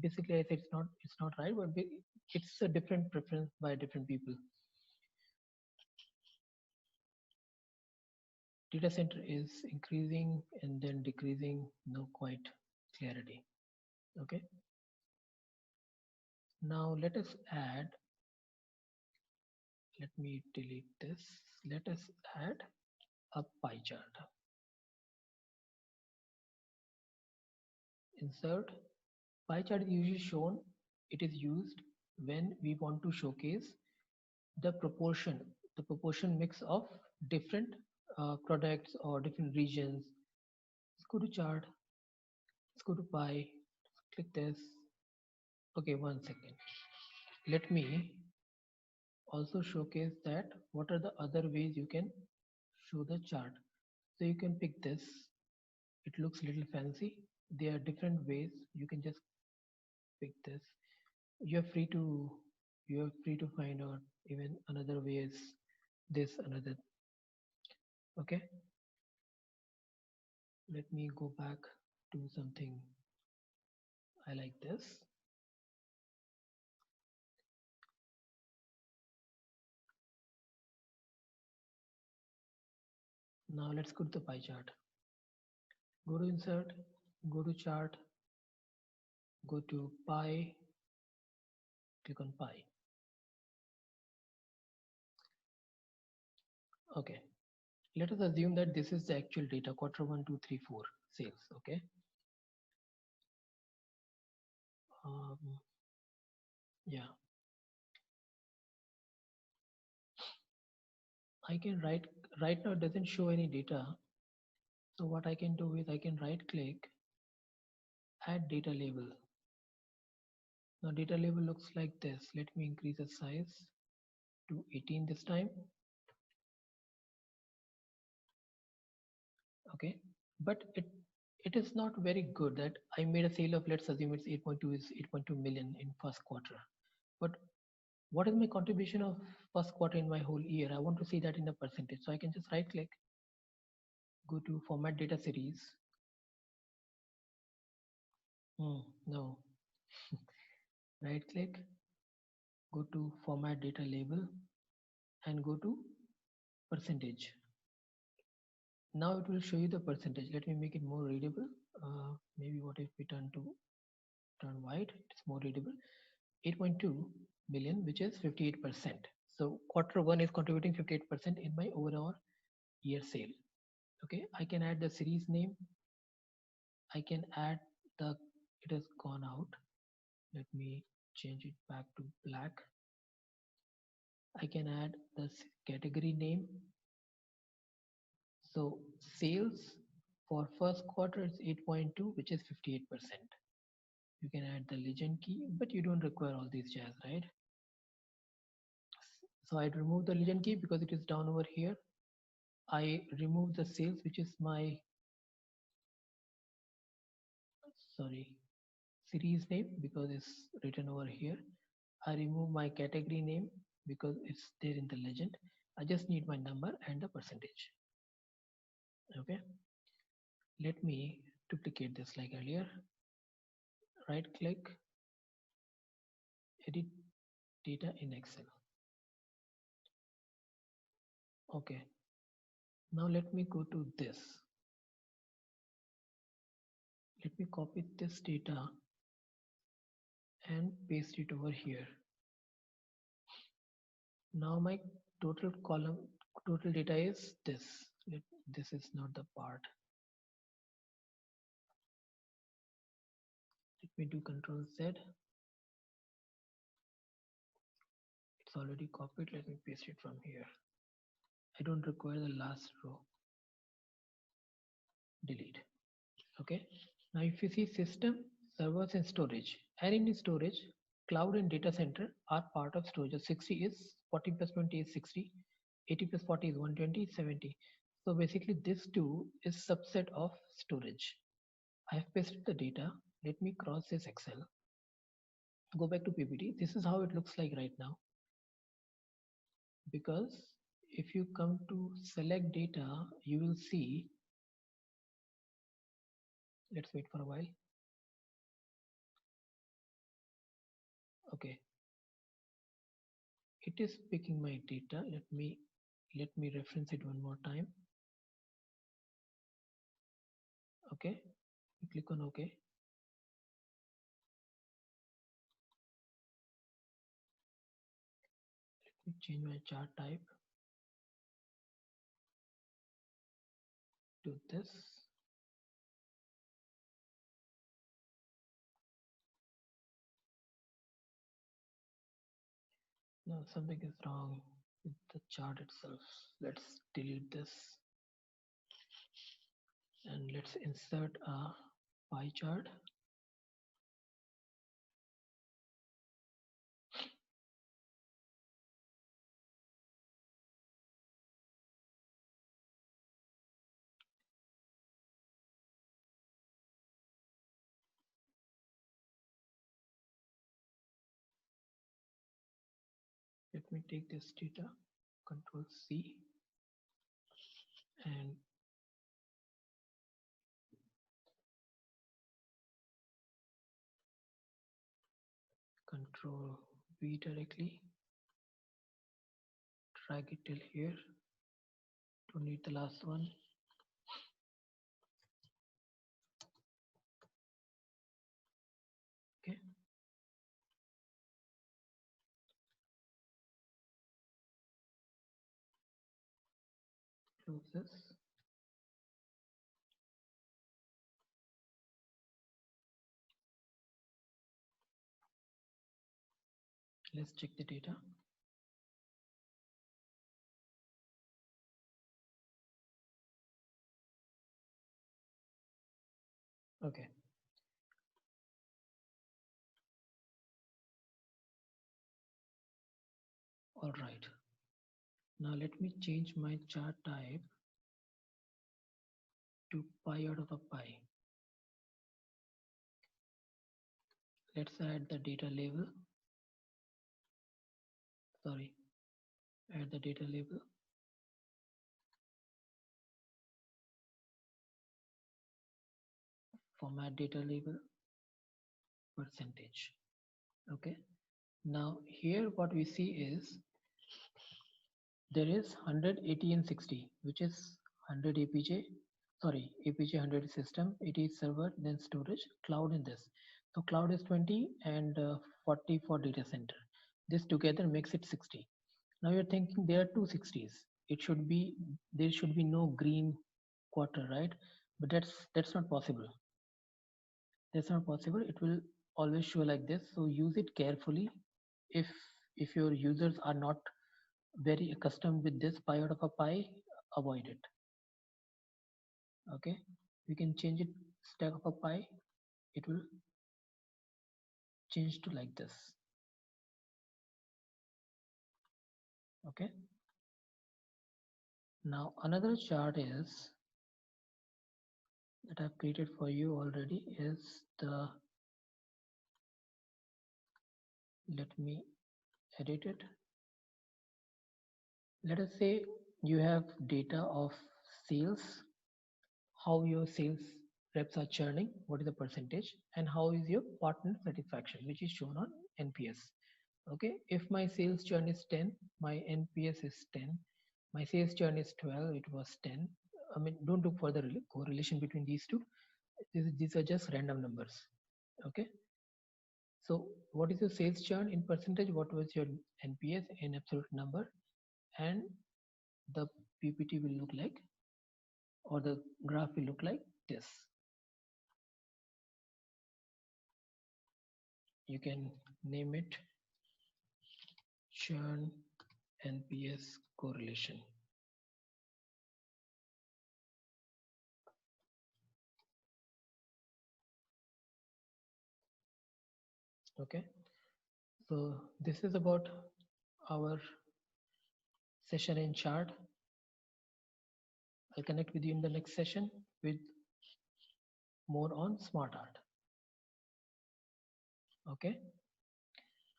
Basically, I said it's not right, but it's a different preference by different people. Data center is increasing and then decreasing, no quite clarity. Okay. Now let us add. Let me delete this. Let us add a pie chart. Insert. Pie chart is usually shown. It is used when we want to showcase the proportion mix of different products or different regions. Let's go to chart. Let's go to pie. Click this. Okay, 1 second. Let me also showcase that what are the other ways you can show the chart. So you can pick this. It looks a little fancy. There are different ways. You can just pick this. You're free to you're free to find out even another way is this another. Okay. Let me go back to something I like this. Now let's go to the pie chart. Go to insert, go to chart, go to pie, click on pie. Okay. Let us assume that this is the actual data, quarter 1, 2, 3, 4 sales. Okay. Um, yeah. I can right now it doesn't show any data. So what I can do is I can right click, add data label. Now data label looks like this. Let me increase the size to 18 this time. Okay. But it is not very good that I made a sale of, let's assume it's 8.2 is 8.2 million in first quarter. But what is my contribution of first quarter in my whole year? I want to see that in a percentage. So I can just right click, go to format data series. No, right click, go to format data label and go to percentage. Now it will show you the percentage. Let me make it more readable. Maybe what if we turn white? It's more readable. 8.2 million, which is 58%. So quarter one is contributing 58% in my overall year sale. Okay, I can add the series name. I can add the, it has gone out. Let me change it back to black. I can add the category name. So sales for first quarter is 8.2, which is 58%. You can add the legend key, but you don't require all these jazz, right? So I'd remove the legend key because it is down over here. I remove the sales, which is my, sorry, series name because it's written over here. I remove my category name because it's there in the legend. I just need my number and the percentage. Okay. Let me duplicate this like earlier. Right click, edit data in Excel. Okay. Now let me go to this. Let me copy this data and paste it over here. Now my total column, total data is this. This is not the part. Let me do Control Z. It's already copied. Let me paste it from here. I don't require the last row. Delete. Okay. Now if you see system, servers and storage, and in storage, cloud and data center are part of storage. 60 is 40 plus 20 is 60, 80 plus 40 is 120, 70. So basically this two is subset of storage. I have pasted the data. Let me cross this Excel. Go back to PPT. This is how it looks like right now. Because if you come to select data, you will see, let's wait for a while. Okay, it is picking my data. Let me reference it one more time. Okay, click on OK. Let me change my chart type to this. No, something is wrong with the chart itself. Let's delete this and let's insert a pie chart. me take this data, Control C, and Control V directly, drag it till here. Don't need the last one. Okay. Close this. Let's check the data. Okay. All right. Now let me change my chart type to pi out of a pi. Let's add the data label. Sorry, add the data label. Format data label, percentage. Okay. Now here what we see is there is 100, 80 and 60, which is 100 APJ, sorry, APJ 100 system, 80 server, then storage, cloud in this. So cloud is 20 and 40 for data center. This together makes it 60. Now you're thinking there are two 60s. It should be, there should be no green quarter, right? But that's not possible. That's not possible. It will always show like this. So use it carefully. If your users are not very accustomed with this pi out of a pi, avoid it. Okay, we can change it stack of a pi. It will change to like this. Okay. Now another chart is that I've created for you already is the, let me edit it. Let us say you have data of sales, how your sales reps are churning, what is the percentage, and how is your partner satisfaction, which is shown on NPS. Okay, if my sales churn is 10, my NPS is 10, my sales churn is 12, it was 10. I mean, don't look for the correlation between these two. These are just random numbers. Okay, so what is your sales churn in percentage, what was your NPS in absolute number, and the PPT will look like, or the graph will look like this. You can name it churn NPS correlation. Okay, so this is about our session in chart. I'll connect with you in the next session with more on smart art. Okay,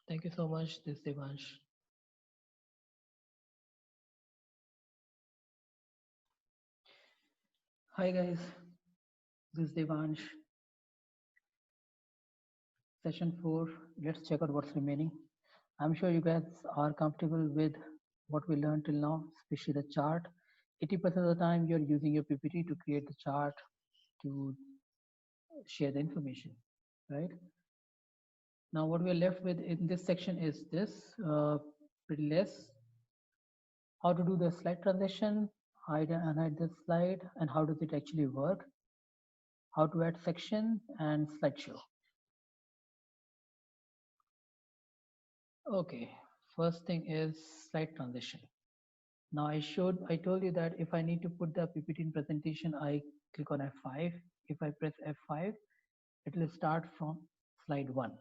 thank you so much. This is Devansh. Hi guys, this is Devansh. Session 4, let's check out what's remaining. I'm sure you guys are comfortable with what we learned till now, especially the chart. 80% of the time you're using your PPT to create the chart, to share the information, right? Now what we're left with in this section is this, pretty less. How to do the slide transition, hide and unhide the slide, and how does it actually work? How to add section and slideshow. Okay, first thing is slide transition. Now I told you that if I need to put the PPT in presentation, I click on F5. If I press F5, it will start from slide 1.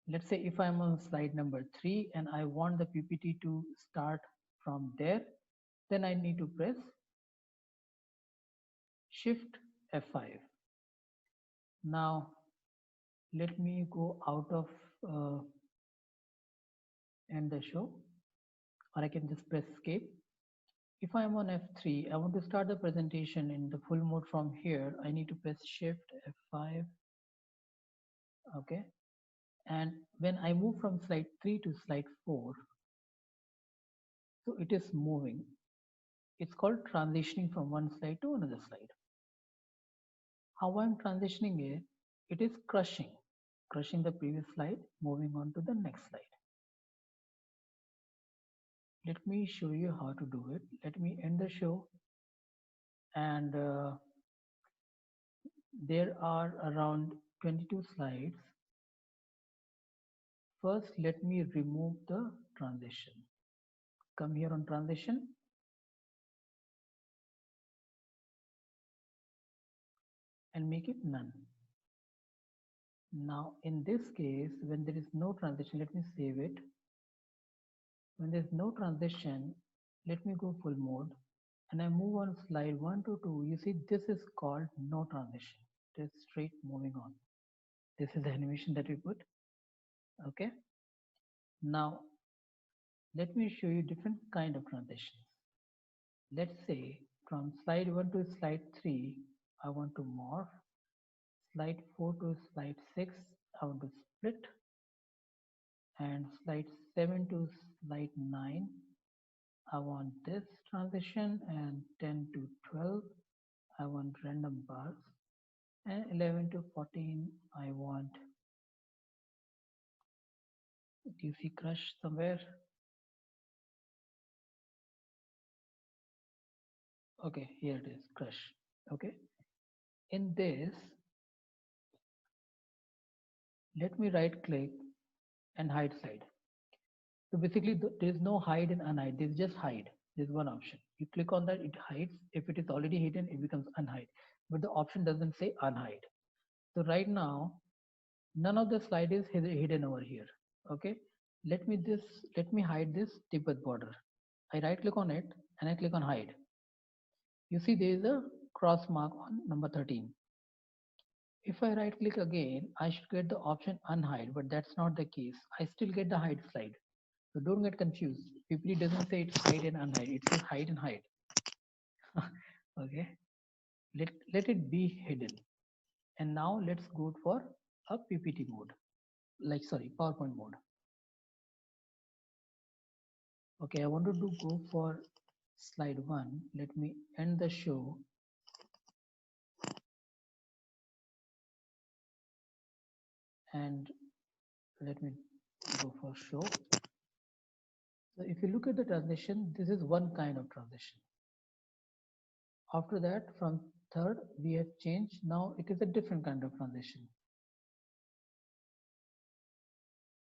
Let's say if I'm on slide number 3 and I want the PPT to start from there, then I need to press Shift F5. Now let me go out of end the show, or I can just press escape. If I'm on F3, I want to start the presentation in the full mode from here. I need to press Shift F5. Okay. And when I move from slide 3 to slide 4, so it is moving. It's called transitioning from one slide to another slide. How I'm transitioning it, it is crushing the previous slide, moving on to the next slide. Let me show you how to do it. Let me end the show, and there are around 22 slides. First, let me remove the transition. Come here on transition. And make it none. Now, in this case, when there is no transition, let me save it. When there's no transition, let me go full mode. And I move on slide 1 to 2. You see, this is called no transition. It is straight moving on. This is the animation that we put. Okay. Now, let me show you different kind of transitions. Let's say from slide 1 to slide 3, I want to morph. Slide 4 to slide 6, I want to split. And slide 7 to slide 9, I want this transition, and 10 to 12, I want random bars, and 11 to 14, I want, do you see crush somewhere? Okay, here it is, crush. Okay, in this, let me right click and hide slide. So basically there is no hide and unhide, there's just hide. There's one option. You click on that, it hides. If it is already hidden, it becomes unhide. But the option doesn't say unhide. So right now, none of the slide is hidden over here. Okay, let me hide this Tibet border. I right click on it and I click on hide. You see there is a cross mark on number 13. If I right click again, I should get the option unhide, but that's not the case. I still get the hide slide. So don't get confused. PPT doesn't say it's hide and unhide, it says hide and hide. Okay, let it be hidden. And now let's go for a PPT mode, like sorry, PowerPoint mode. Okay, I wanted to go for slide 1. Let me end the show. And let me go for show. So if you look at the transition, this is one kind of transition. After that, from third, we have changed. Now it is a different kind of transition.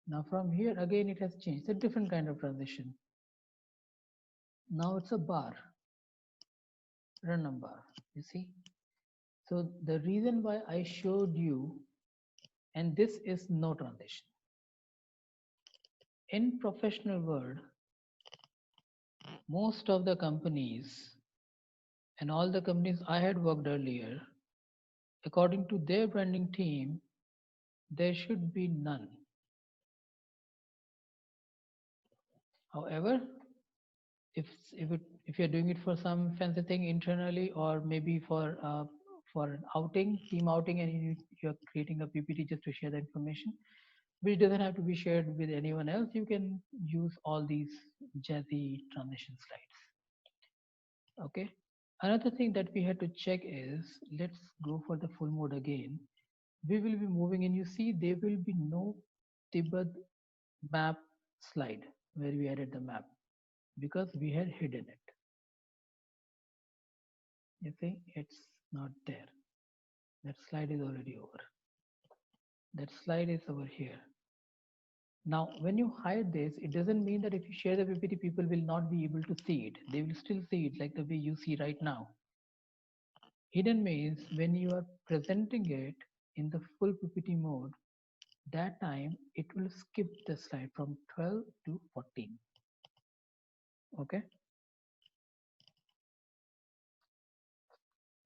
Now from here, again, it has changed. It's a different kind of transition. Now it's a bar, random bar, you see. So the reason why I showed you, and this is no transition. In professional world, most of the companies and all the companies I had worked earlier, according to their branding team, there should be none. However, if you're doing it for some fancy thing internally, or maybe for an outing, team outing, and you're creating a PPT just to share the information, which doesn't have to be shared with anyone else, you can use all these jazzy transition slides. Okay. Another thing that we had to check is, let's go for the full mode again. We will be moving, and you see there will be no Tibet map slide where we added the map, because we had hidden it. You see, it's not there. That slide is already over. That slide is over here. Now, when you hide this, it doesn't mean that if you share the PPT, people will not be able to see it. They will still see it like the way you see right now. Hidden means when you are presenting it in the full PPT mode, that time it will skip the slide from 12 to 14. Okay.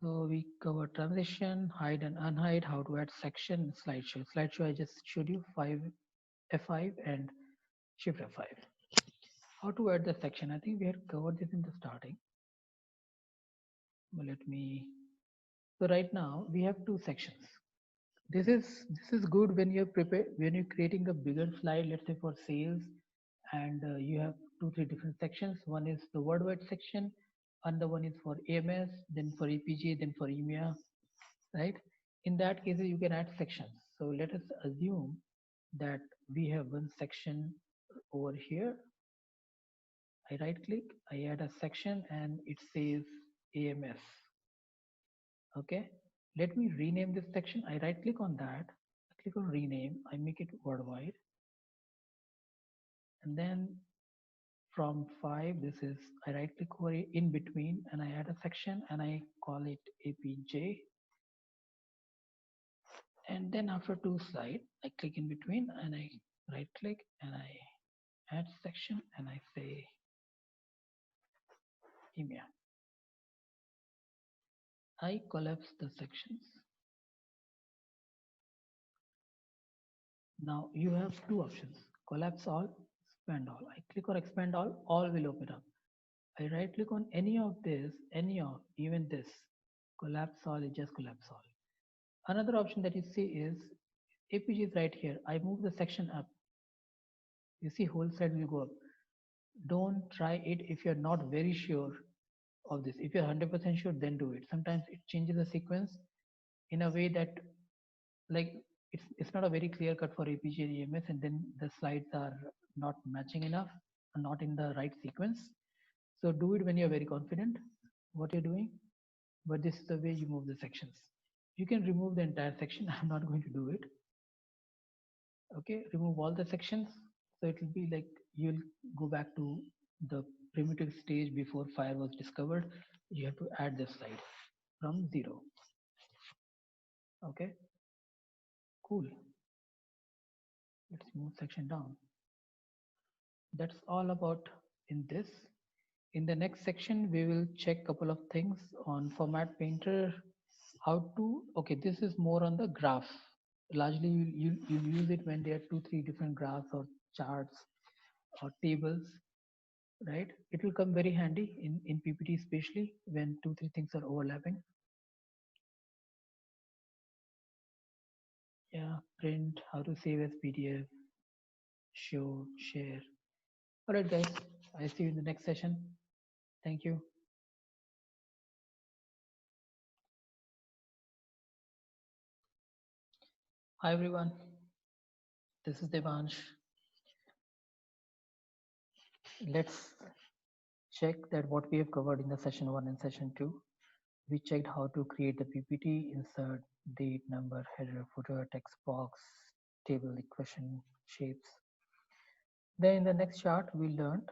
So we cover transition, hide and unhide, how to add section, slideshow. Slideshow I just showed you, F5 and Shift F5. How to add the section? I think we had covered this in the starting. But let me. So right now we have two sections. This is good when you're prepared, when you're creating a bigger slide, let's say for sales, and you have two three different sections. One is the worldwide section, another one is for AMS, then for EPG, then for EMEA, right? In that case you can add sections. So let us assume that we have one section over here. I right click, I add a section and it says AMS. Okay, let me rename this section. I right click on that, I click on rename, I make it worldwide, and then from 5, this is, I right click over in between and I add a section and I call it APJ. And then after two slide, I click in between and I right click and I add section and I say EMEA. I collapse the sections. Now you have two options, collapse all, expand all. I click on expand all will open up. I right click on any of this, any of, even this, collapse all, it just collapse all. Another option that you see is APG is right here. I move the section up. You see whole side will go up. Don't try it if you're not very sure of this. If you're 100% sure, then do it. Sometimes it changes the sequence in a way that, like, it's not a very clear cut for APG and EMS, and then the slides are not matching enough, not in the right sequence. So do it when you're very confident what you're doing, but this is the way you move the sections. You can remove the entire section. I'm not going to do it. Okay, remove all the sections. So it will be like you'll go back to the primitive stage before fire was discovered. You have to add this slide from 0. Okay, cool. Let's move section down. That's all about in this. In the next section, we will check couple of things on Format Painter. How to, okay, this is more on the graph. Largely you use it when there are 2-3 different graphs or charts or tables, right? It will come very handy in PPT, especially when 2-3 things are overlapping. Yeah, print, how to save as PDF, show, share. All right, guys, I see you in the next session. Thank you. Hi, everyone. This is Devansh. Let's check that what we have covered in the session 1 and session 2. We checked how to create the PPT, insert date, number, header, footer, text box, table, equation, shapes. Then in the next chart, we learned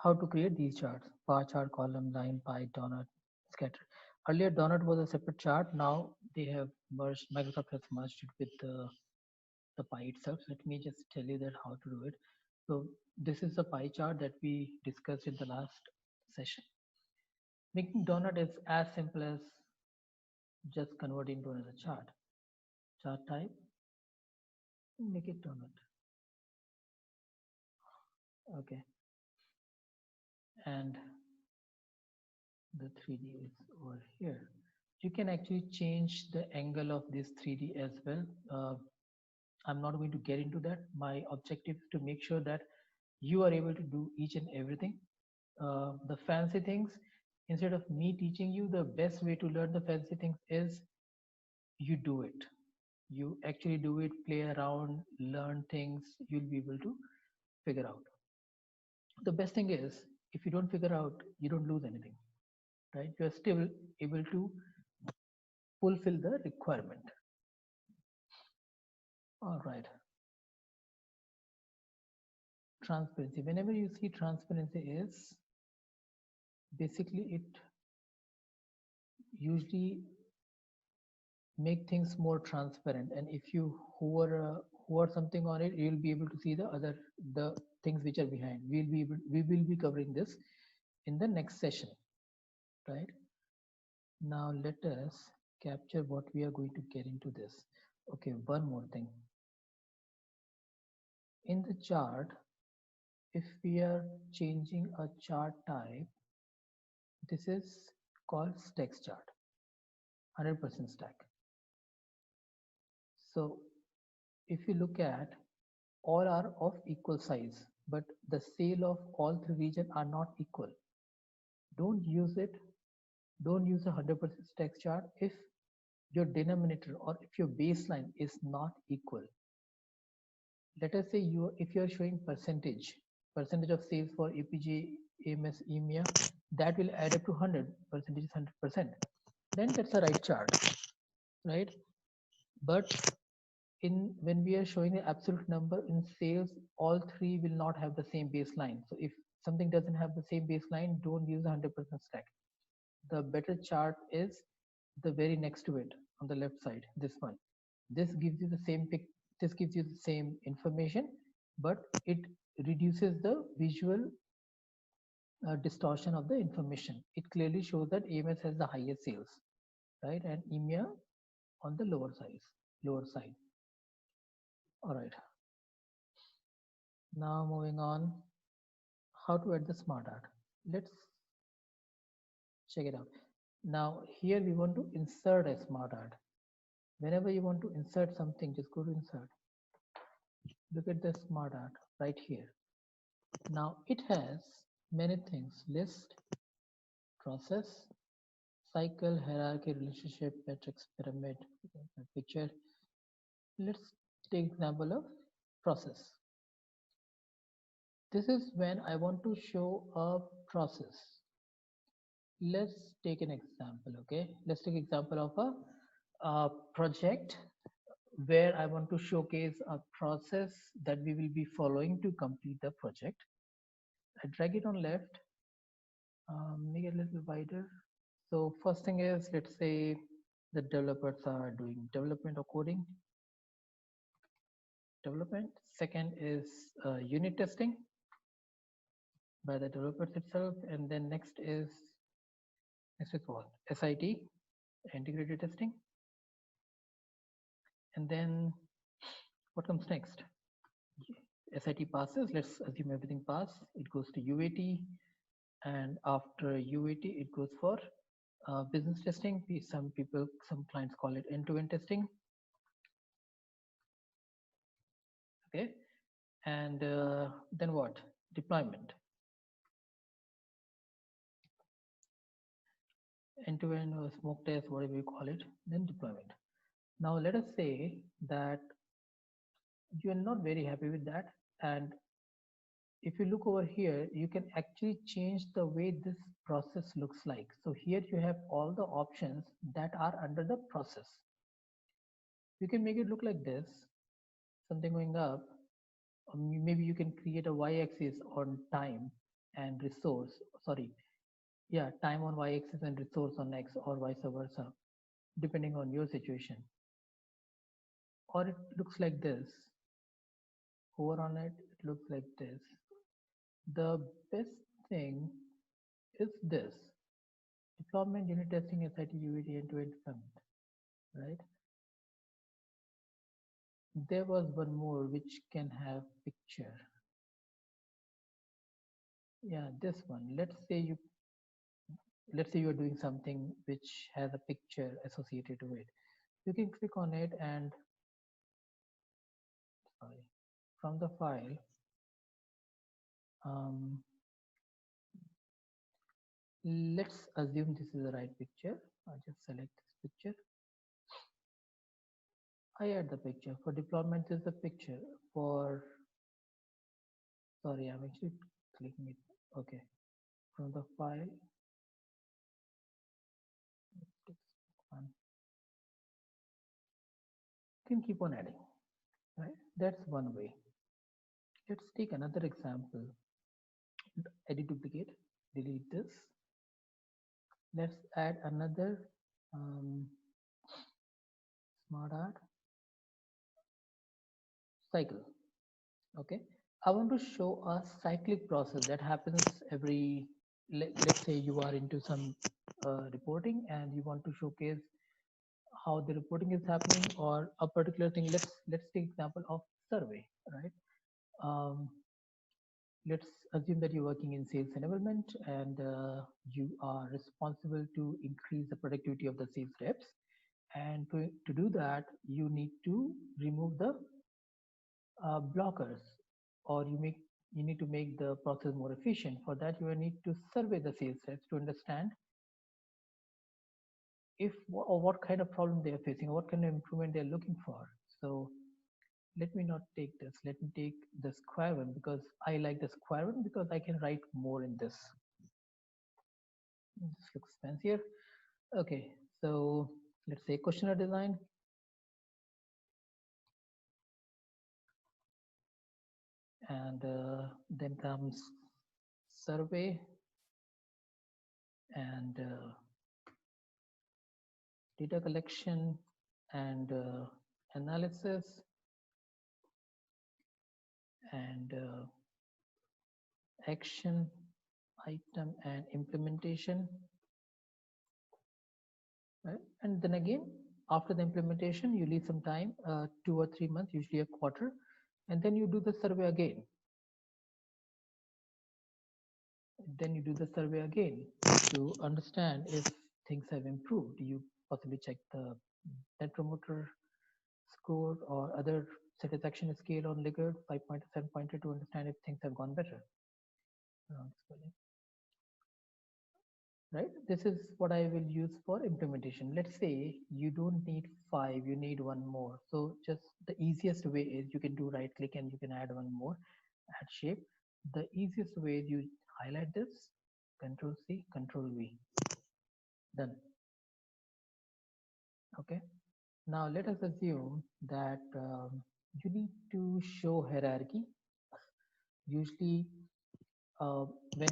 how to create these charts: bar chart, column, line, pie, donut, scatter. Earlier, donut was a separate chart. Now they have merged, Microsoft has merged it with the pie itself. Let me just tell you that how to do it. So this is the pie chart that we discussed in the last session. Making donut is as simple as just converting to another chart. Chart type, make it donut. Okay. And the 3D is over here. You can actually change the angle of this 3D as well. I'm not going to get into that. My objective is to make sure that you are able to do each and everything. The fancy things, instead of me teaching you, the best way to learn the fancy things is you do it. You actually do it, play around, learn things, you'll be able to figure out. The best thing is, if you don't figure out, you don't lose anything, right? You're still able to fulfill the requirement. All right. Transparency. Whenever you see transparency is, basically it usually make things more transparent, and if you hover something on it, you'll be able to see the things which are behind. We will be covering this in the next session, right? Now let us capture what we are going to get into this. Okay, one more thing. in the chart, if we are changing a chart type, this is called stack chart, 100% stack. So if you look at, all are of equal size, but the sale of all three regions are not equal. Don't use it. Don't use a 100% stack chart if your denominator or if your baseline is not equal. Let us say if you are showing percentage of sales for APJ, AMS, EMEA, that will add up to 100, percentage is 100%. Then that's the right chart, right? But when we are showing the absolute number in sales, all three will not have the same baseline. So if something doesn't have the same baseline, don't use 100% stack. The better chart is the very next to it on the left side, this one. This gives you the same this gives you the same information, but it reduces the visual distortion of the information. It clearly shows that AMS has the highest sales, right, and EMEA on the lower side. All right. Now moving on, how to add the smart art. Let's check it out. Now here we want to insert a smart art. Whenever you want to insert something, just go to insert. Look at the smart art right here. Now it has many things: list, process, cycle, hierarchy, relationship, matrix, pyramid, picture. Let's take example of process. This is when I want to show a process. Let's take an example. Okay, let's take example of a project where I want to showcase a process that we will be following to complete the project. I drag it on left, make it a little wider. So first thing is, let's say the developers are doing development or coding. Development. Second is unit testing by the developers itself, and then next is what? SIT, integrated testing. And then what comes next? SIT passes. Let's assume everything passes. It goes to UAT, and after UAT, it goes for business testing. Some clients call it end-to-end testing. Okay, and then what? Deployment. End-to-end or smoke test, whatever you call it, then deployment. Now let us say that you are not very happy with that, and if you look over here, you can actually change the way this process looks like. So here you have all the options that are under the process. You can make it look like this, something going up. Maybe you can create a y-axis on time and resource, time on y-axis and resource on x, or vice versa, depending on your situation. Or it looks like this. Over on it, it looks like this. The best thing is this: deployment, unit testing, SIT, UAT, end-to-end deployment, right? There was one more which can have picture. Yeah, this one. Let's say you are doing something which has a picture associated to it. You can click on it and from the file, let's assume this is the right picture. I'll just select this picture. I add the picture. For deployment is the picture. I'm actually clicking it. Okay, from the file, you can keep on adding, right? That's one way. Let's take another example. Edit duplicate, delete this. Let's add another smart art cycle. Okay, I want to show a cyclic process that happens every, let's say you are into some reporting and you want to showcase how the reporting is happening or a particular thing. Let's take example of survey, right? Um, let's assume that you're working in sales enablement and you are responsible to increase the productivity of the sales reps. And to do that, you need to remove the blockers, or you need to make the process more efficient. For that, you need to survey the sales reps to understand if or what kind of problem they are facing or what kind of improvement they're looking for. So let me not take this. Let me take the square one because I like the square one because I can write more in this. This looks fancier. Okay, so let's say questionnaire design. And then comes survey and data collection and analysis and action item and implementation, right? And then again, after the implementation, you leave some time, 2 or 3 months, usually a quarter, and then you do the survey again. Then you do the survey again to understand if things have improved. You possibly check the net promoter score or other satisfaction scale on Likert 5 pointer, 7 pointer to understand if things have gone better. Right? This is what I will use for implementation. Let's say you don't need 5, you need one more. So just the easiest way is you can do right click and you can add one more, add shape. The easiest way is you highlight this, Control C, Control V, done. Okay. Now let us assume that you need to show hierarchy. Usually when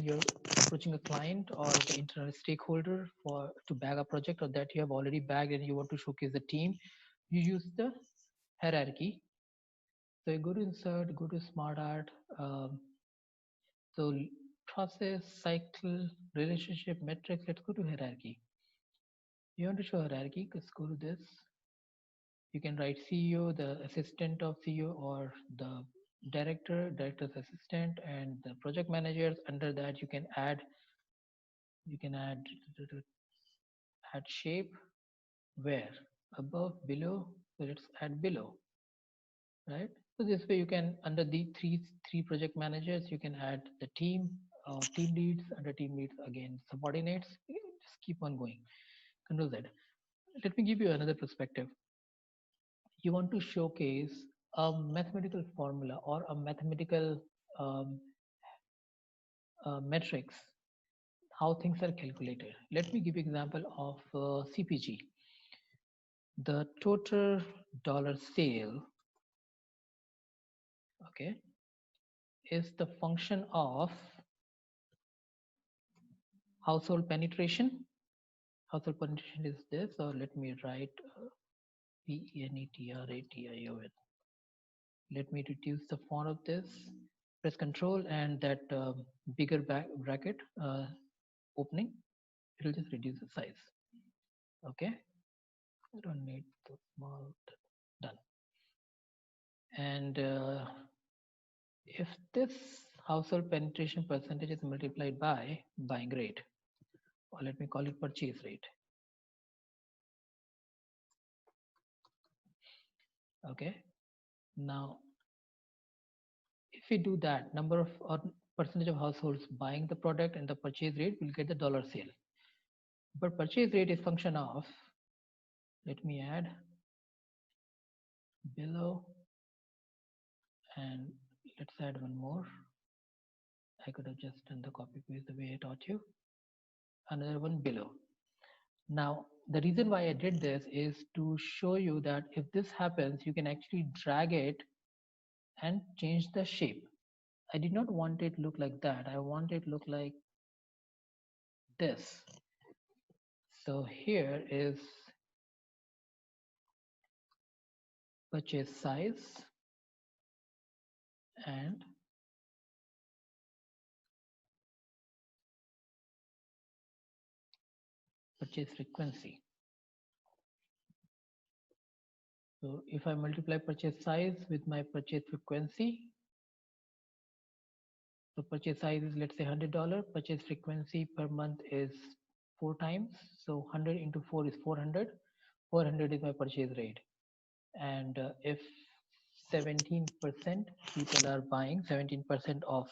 you're approaching a client or the internal stakeholder for to bag a project or that you have already bagged and you want to showcase the team, you use the hierarchy. So you go to insert, go to smart art. So process, cycle, relationship, metrics. Let's go to hierarchy. You want to show hierarchy, let's go to this. You can write CEO, the assistant of CEO, or the director, director's assistant, and the project managers. Under that, you can add add shape, where, above, below. So let's add below, right? So this way you can, under the three project managers, you can add the team, team leads. Under team leads, again subordinates. You can just keep on going. Control Z. Let me give you another perspective. You want to showcase a mathematical formula or a mathematical um, metrics, how things are calculated. Let me give you example of CPG. The total dollar sale, okay, is the function of household penetration. Household penetration is this, or let me write PENETRATION. Let me reduce the font of this. Press Control and that bigger bracket opening. It will just reduce the size. Okay, I don't need the small. Done. And if this household penetration percentage is multiplied by buying rate, or let me call it purchase rate. Okay, now if we do that, number of or percentage of households buying the product and the purchase rate, will get the dollar sale. But purchase rate is function of, let me add below, and let's add one more. I could have just done the copy paste the way I taught you. Another one below. Now, the reason why I did this is to show you that if this happens, you can actually drag it and change the shape. I did not want it look like that. I want it look like this. So here is purchase size and purchase frequency. So if I multiply purchase size with my purchase frequency, so purchase size is, let's say, $100. Purchase frequency per month is 4 times. So 100 into 4 is 400. 400 is my purchase rate. And if 17% people are buying 17% of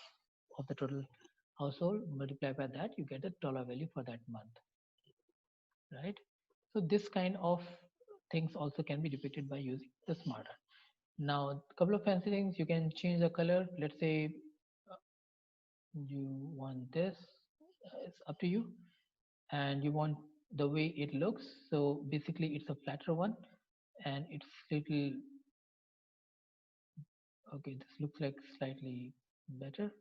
the total household, multiply by that, you get the dollar value for that month, right? So this kind of things also can be depicted by using the smart art. Now, a couple of fancy things, you can change the color. Let's say you want this, it's up to you, and you want the way it looks. So basically it's a flatter one, and it's little, okay, this looks like slightly better.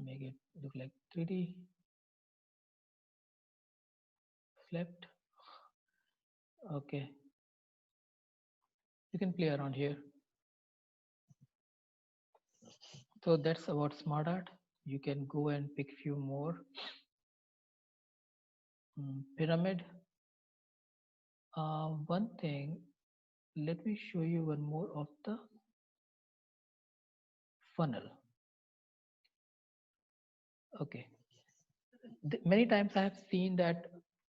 Make it look like 3D flipped. Okay, you can play around here. So that's about smart art. You can go and pick few more. Pyramid. One thing, let me show you one more of the funnel. Okay, many times I have seen that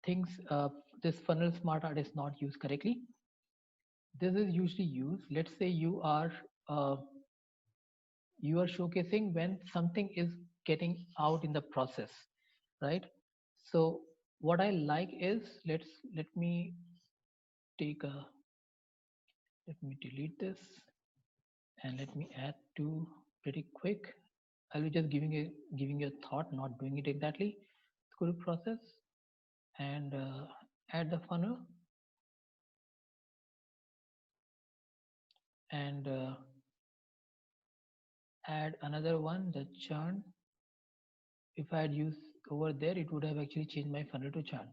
things, this funnel smart art is not used correctly. This is usually used, let's say uh, you are showcasing when something is getting out in the process, right? So what I like is, let me take a, let me delete this and let me add two pretty quick. I'll be just giving you a thought, not doing it exactly. Go to process and add the funnel and add another one, the churn. If I had used over there, it would have actually changed my funnel to churn.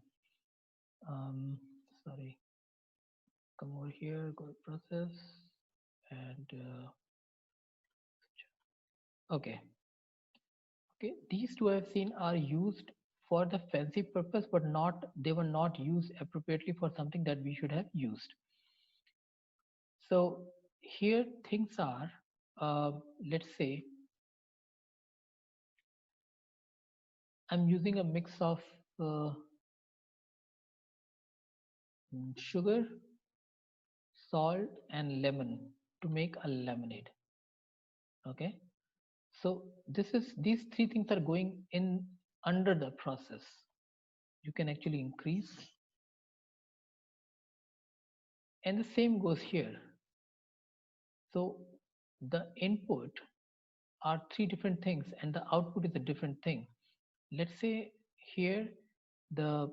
Sorry, come over here, go to process and okay. Okay, these two I've seen are used for the fancy purpose, but not, they were not used appropriately for something that we should have used. So here things are, let's say I'm using a mix of sugar, salt, and lemon to make a lemonade. Okay, so these three things are going in under the process. You can actually increase, and the same goes here. So the input are three different things and the output is a different thing. Let's say here the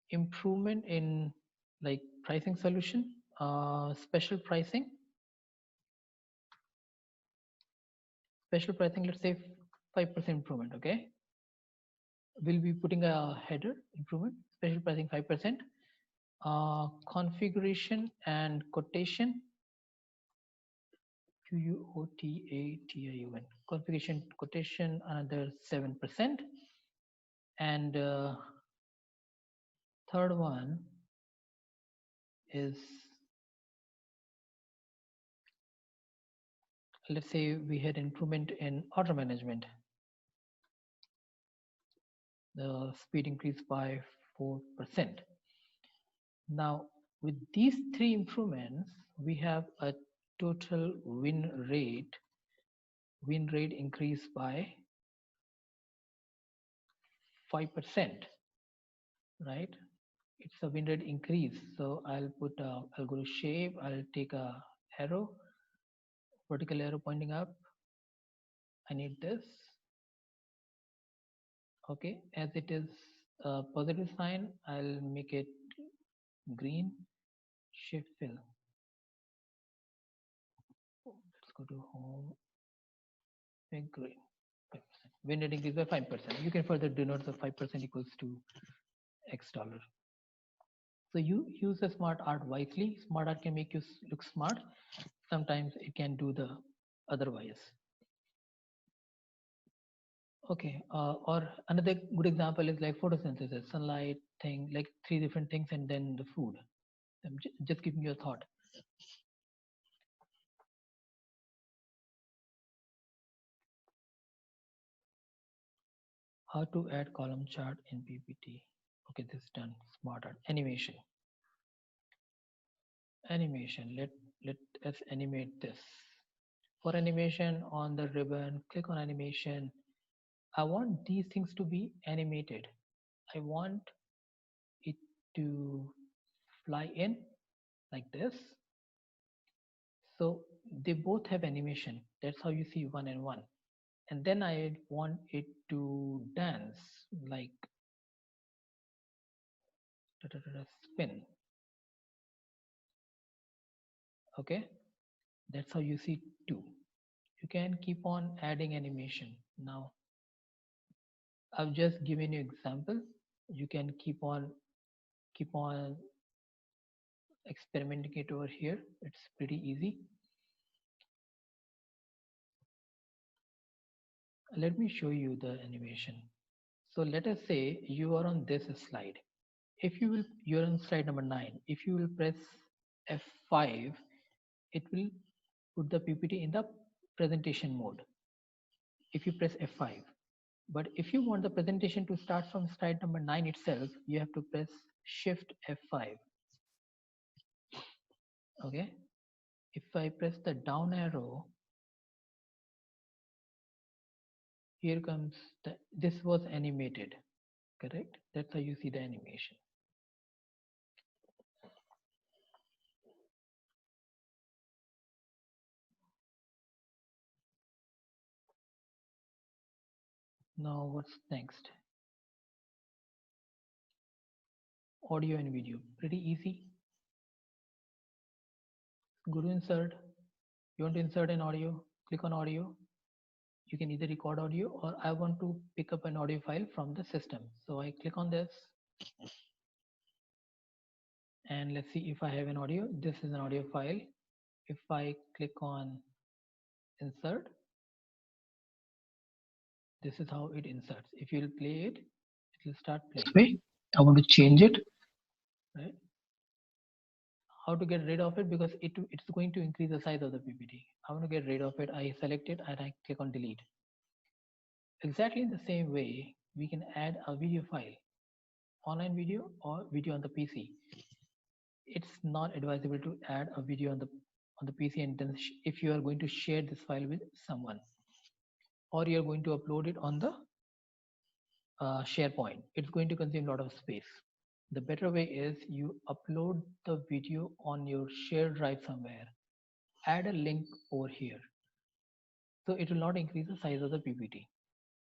improvement in like pricing solution, special pricing, let's say 5% improvement. Okay, we'll be putting a header improvement, special pricing 5%, configuration and quotation, QUOTATION, configuration quotation another 7%, and third one is, let's say we had improvement in order management, the speed increased by 4%. Now with these three improvements, we have a total win rate increased by 5%, right? It's a win rate increase. So I'll go to shape, I'll take a arrow, vertical arrow pointing up. I need this. Okay, as it is a positive sign, I'll make it green. Shift fill. Let's go to home. Make green. 5%. Win rate increase by 5%. You can further denote the 5% equals to X dollar. So you use the smart art wisely. Smart art can make you look smart. Sometimes it can do the otherwise. Okay, or another good example is like photosynthesis, sunlight thing, like three different things, and then the food. Just giving you a thought. How to add column chart in PPT. Okay, this is done. Smart art animation. Animation. Let us animate this. For animation on the ribbon, click on animation. I want these things to be animated. I want it to fly in like this. So they both have animation. That's how you see one and one. And then I want it to dance like spin. Okay, that's how you see two. You can keep on adding animation. Now I've just given you example. You can keep on experimenting it over here. It's pretty easy. Let me show you the animation. So let us say you are on this slide. If you will, you're on slide number 9. If you will press F5, it will put the PPT in the presentation mode. If you press F5, but if you want the presentation to start from slide number 9 itself, you have to press Shift F5. Okay. If I press the down arrow, here comes this was animated, correct? That's how you see the animation. Now what's next? Audio and video, pretty easy. Go to insert. You want to insert an audio, click on audio. You can either record audio or I want to pick up an audio file from the system. So I click on this and let's see if I have an audio. This is an audio file. If I click on insert, this is how it inserts. If you'll play it, it will start playing. Wait, I want to change it, right? How to get rid of it, because it's going to increase the size of the PPT. I want to get rid of it. I select it and I click on delete. Exactly in the same way, we can add a video file, online video or video on the PC. It's not advisable to add a video on the PC and then if you are going to share this file with someone or you're going to upload it on the SharePoint, it's going to consume a lot of space. The better way is you upload the video on your shared drive somewhere, add a link over here. So it will not increase the size of the PPT,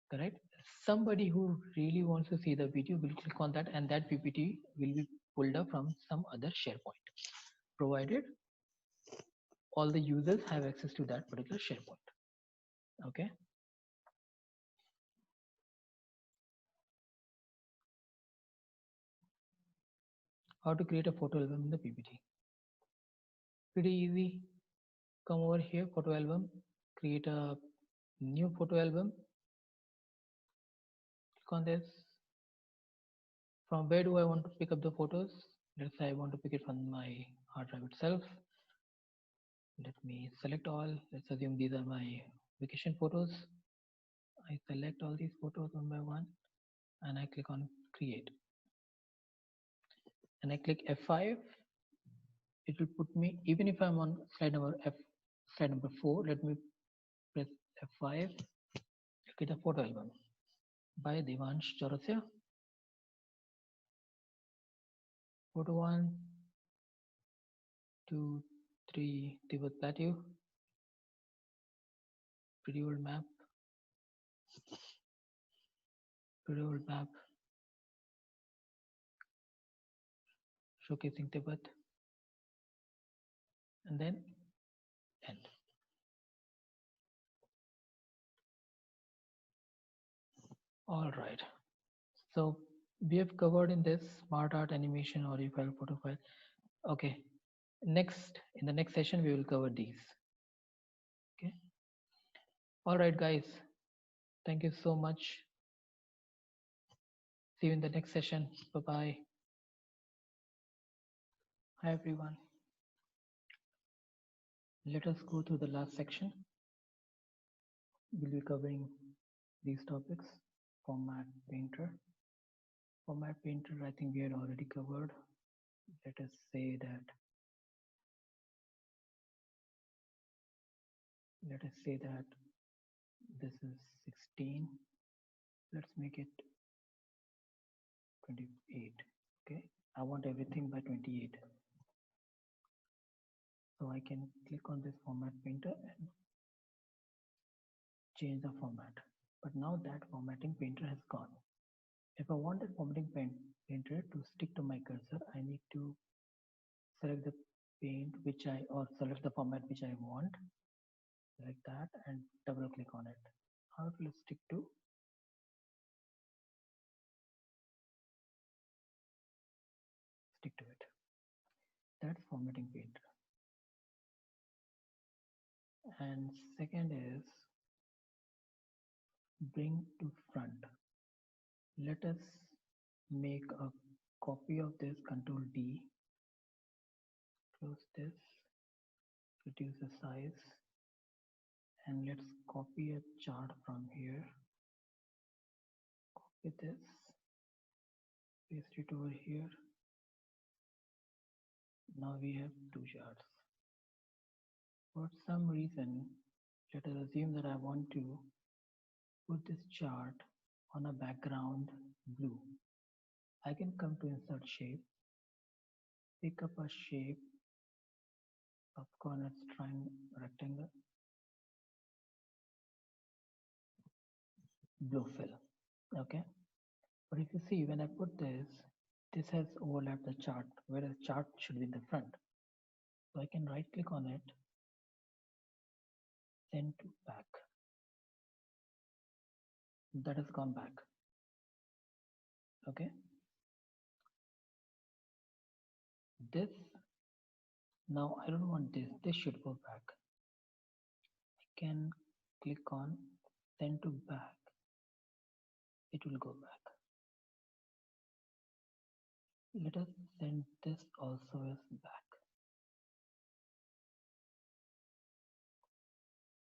correct? Somebody who really wants to see the video will click on that and that PPT will be pulled up from some other SharePoint, provided all the users have access to that particular SharePoint. Okay. How to create a photo album in the PPT. Pretty easy. Come over here, photo album, create a new photo album. Click on this. From where do I want to pick up the photos? Let's say I want to pick it from my hard drive itself. Let me select all. Let's assume these are my vacation photos. I select all these photos one by one and I click on create. And I click F5. It will put me, even if I'm on slide number 4, let me press F5. Get a photo album by Devansh Chaurasia. Photo 1, 2, 3, Tibet Plateau. Pretty old map. Pretty old map. Showcasing Tibet. And then end. All right. So we have covered in this smart art, animation, audio file, photo file. Okay. Next, in the next session, we will cover these. Okay. All right, guys. Thank you so much. See you in the next session. Bye bye. Hi everyone. Let us go to the last section. We'll be covering these topics. Format Painter. Format Painter, I think we had already covered. Let us say that this is 16. Let's make it 28. Okay, I want everything by 28. So I can click on this Format Painter and change the format. But now that formatting painter has gone. If I want that formatting painter to stick to my cursor, I need to select the paint or select the format which I want, like that, and double click on it. How it will stick to it. That's formatting painter. And second is bring to front. Let us make a copy of this, Control D, close this, reduce the size, and let's copy a chart from here. Copy this, paste it over here. Now we have two charts. For some reason, let us assume that I want to put this chart on a background blue. I can come to insert shape, pick up a shape, popcorn, let's try rectangle, blue fill. Okay, but if you see, when I put this has overlapped the chart, whereas chart should be in the front. So I can right click on it, send to back. That has gone back. Okay, this, now I don't want this should go back. I can click on send to back, it will go back. Let us send this also as back.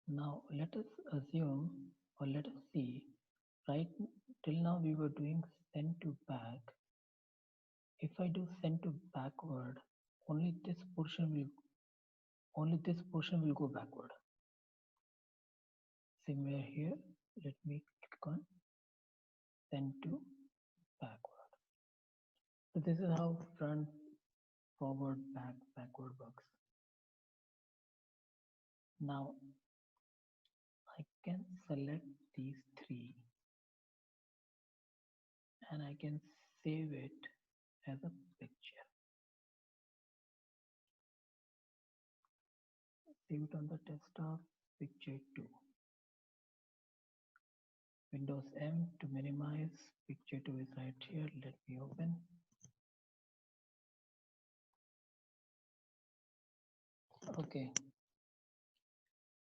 Now let us assume, or let us see, right till now we were doing send to back. If I do send to backward, only this portion will go backward. Similar here, let me click on send to backward. So this is how front, forward, back, backward works. Now I can select these three and I can save it as a picture. Save it on the desktop, picture 2. Windows M to minimize, picture 2 is right here. Let me open. Okay,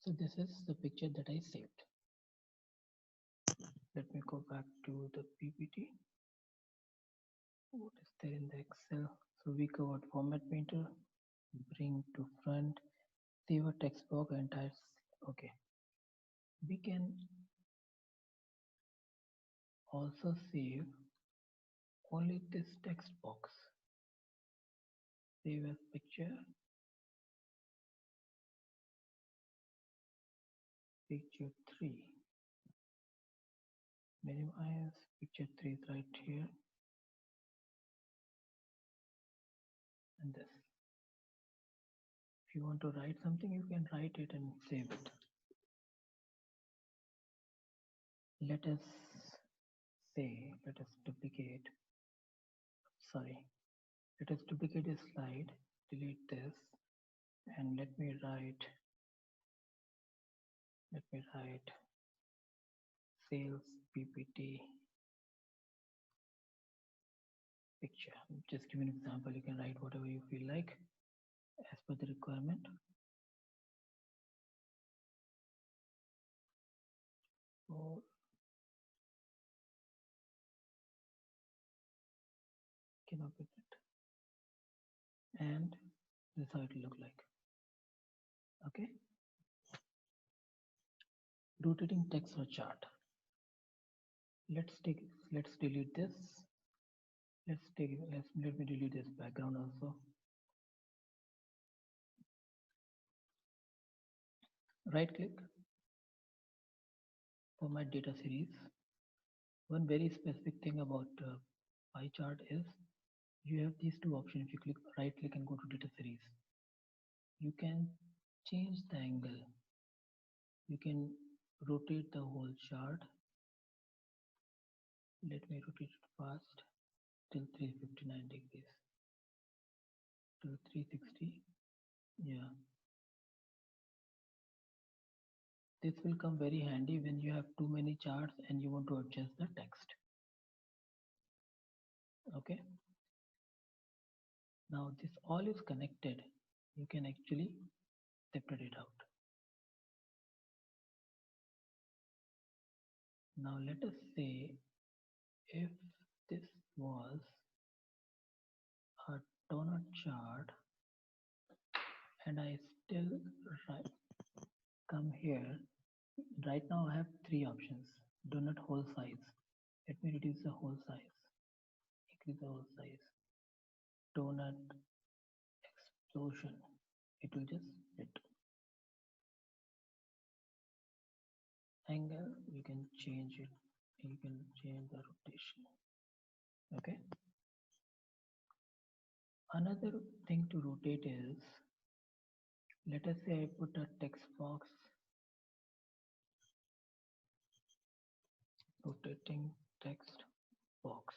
so this is the picture that I saved. Let me go back to the PPT. What is there in the Excel? So we covered Format Painter, bring to front, save a text box, entire. Okay, we can also save only this text box. Save as picture, picture 3. Minimize, picture 3 is right here. And this. If you want to write something, you can write it and save it. Let us duplicate. Sorry, let us duplicate this slide, delete this, and let me write sales PPT picture. Just give an example. You can write whatever you feel like as per the requirement. So copy it, and this is how it will look like. Okay, rotating text or chart. Let's delete this. Let me delete this background also. Right click for my data series. One very specific thing about pie chart is you have these two options. If you click right click and go to data series, you can change the angle. You can rotate the whole chart. Let me rotate it fast till 359 degrees to 360. Yeah, this will come very handy when you have too many charts and you want to adjust the text. Okay, now this all is connected. You can actually separate it out. Now let us say if this was a donut chart and I still come here. Right now I have three options. Donut whole size. Let me reduce the whole size. Increase the whole size. Donut explosion. It will just split. Angle, you can change it. You can change the rotation. Okay. Another thing to rotate is, let us say I put a text box, rotating text box.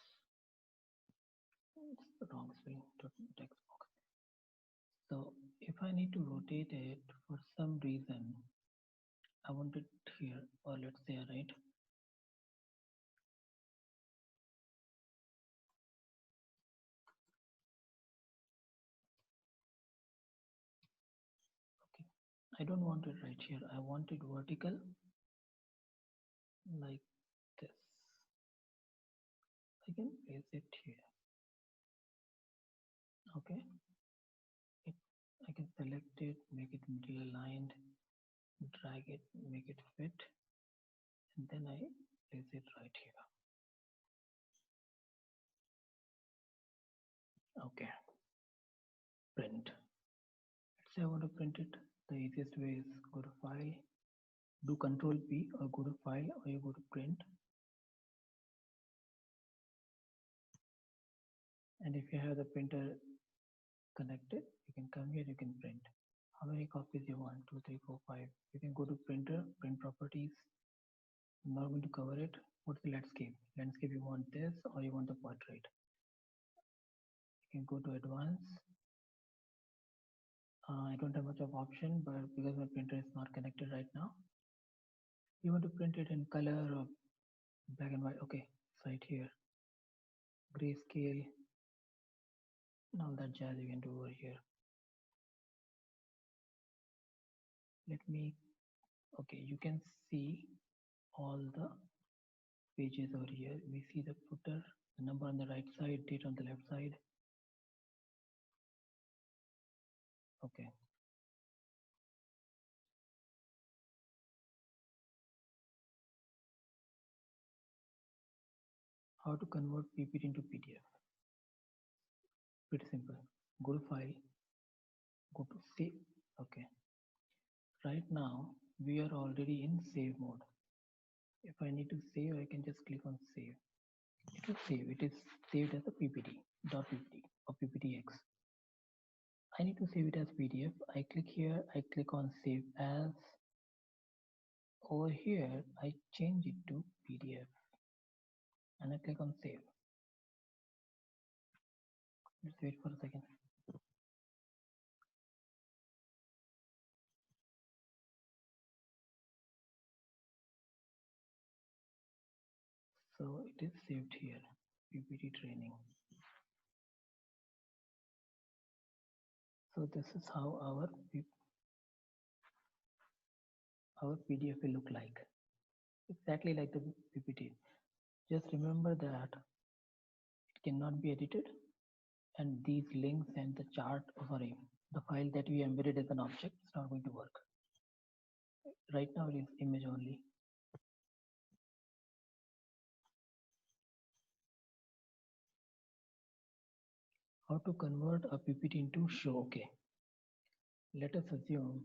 It's the wrong spelling, text box. So if I need to rotate it for some reason, I want it here, or let's say right. Okay, I don't want it right here. I want it vertical, like this. I can place it here. Okay, I can select it, make it middle aligned, drag it, make it fit, and then I place it right here. Okay, print. Let's say I want to print it. The easiest way is go to file, do Control P, or go to file, or you go to print. And if you have the printer connected, you can come here, you can print. How many copies you want? 2, 3, 4, 5. You can go to printer, print properties. I'm not going to cover it. What's the landscape? Landscape, you want this or you want the portrait? You can go to advanced. I don't have much of option, but because my printer is not connected right now, you want to print it in color or black and white. Okay, it's right here. Grayscale and all that jazz you can do over here. Let me, okay, you can see all the pages over here. We see the footer, the number on the right side, date on the left side. Okay. How to convert PPT into PDF? Pretty simple. Go to file, go to save. Okay. Right now we are already in save mode. If I need to save, I can just click on save. It will save. It is saved as a PPT, .ppt or PPTX. I need to save it as PDF. I click here, I click on save as. Over here, I change it to PDF and I click on save. Let's wait for a second. So it is saved here, PPT training. So this is how our PDF will look like. Exactly like the PPT. Just remember that it cannot be edited. and these links and the chart, sorry, the file that we embedded as an object is not going to work. Right now it is image only. How to convert a PPT into show? Okay, let us assume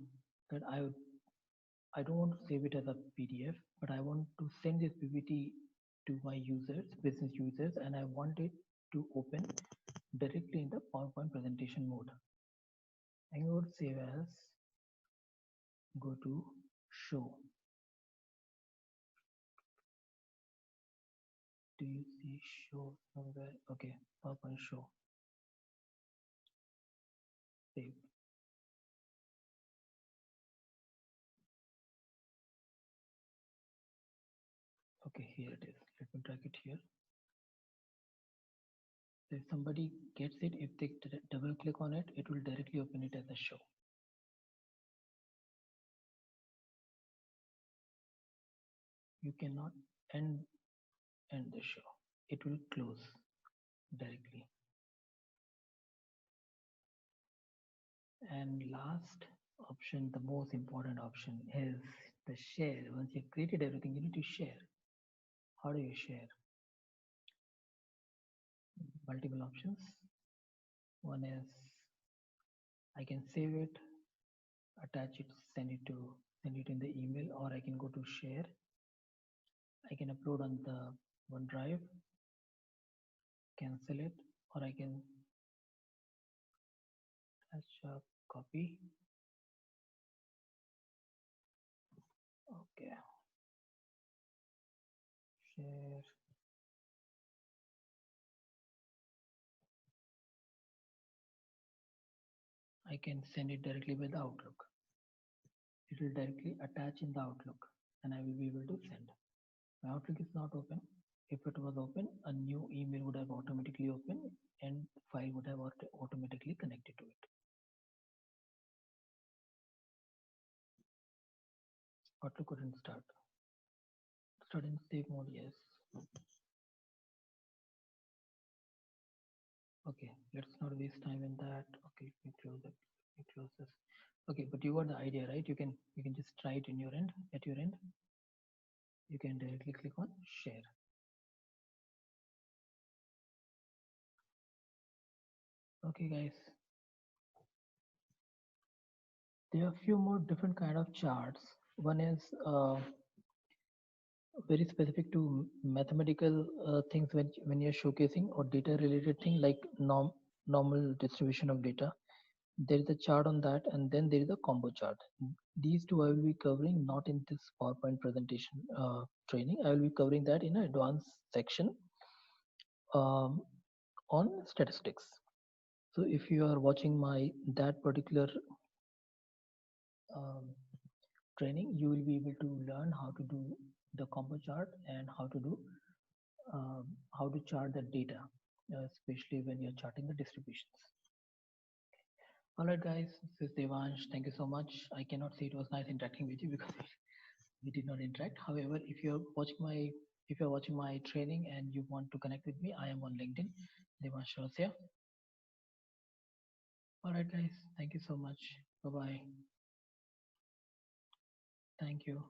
that I don't want to save it as a PDF, but I want to send this PPT to my users, business users, and I want it to open directly in the PowerPoint presentation mode. I can go to save as, go to show. Do you see show somewhere? Okay, PowerPoint show. Save. Okay, here it is. Let me drag it here. So if somebody gets it, if they double click on it, it will directly open it as a show. You cannot end the show. It will close directly. And last option, the most important option, is the share. Once you've created everything, you need to share. How do you share? Multiple options. One is I can save it, attach it, send it in the email, or I can go to share. I can upload on the OneDrive, cancel it, or I can attach a copy. Okay. Share. I can send it directly with Outlook. It will directly attach in the Outlook and I will be able to send. My Outlook is not open. If it was open, a new email would have automatically opened and file would have automatically connected to it. Outlook couldn't start. Start in save mode, yes. Okay, let's not waste time in that. Okay, let me close it. Let me close this. Okay, but you got the idea, right? You can just try it in your end, at your end. You can directly click on share. Okay, guys. There are a few more different kind of charts. One is very specific to mathematical things when you're showcasing or data related thing like normal distribution of data. There is a chart on that, and then there is a combo chart. These two I will be covering not in this PowerPoint presentation training. I will be covering that in an advanced section on statistics. So if you are watching that particular training, you will be able to learn how to do the combo chart and how to chart the data, especially when you're charting the distributions. All right, guys, this is Devansh. Thank you so much. I cannot say it was nice interacting with you because we did not interact. However, if you're watching my training and you want to connect with me, I am on LinkedIn, Devansh Rosya. All right, guys, thank you so much. Bye bye. Thank you.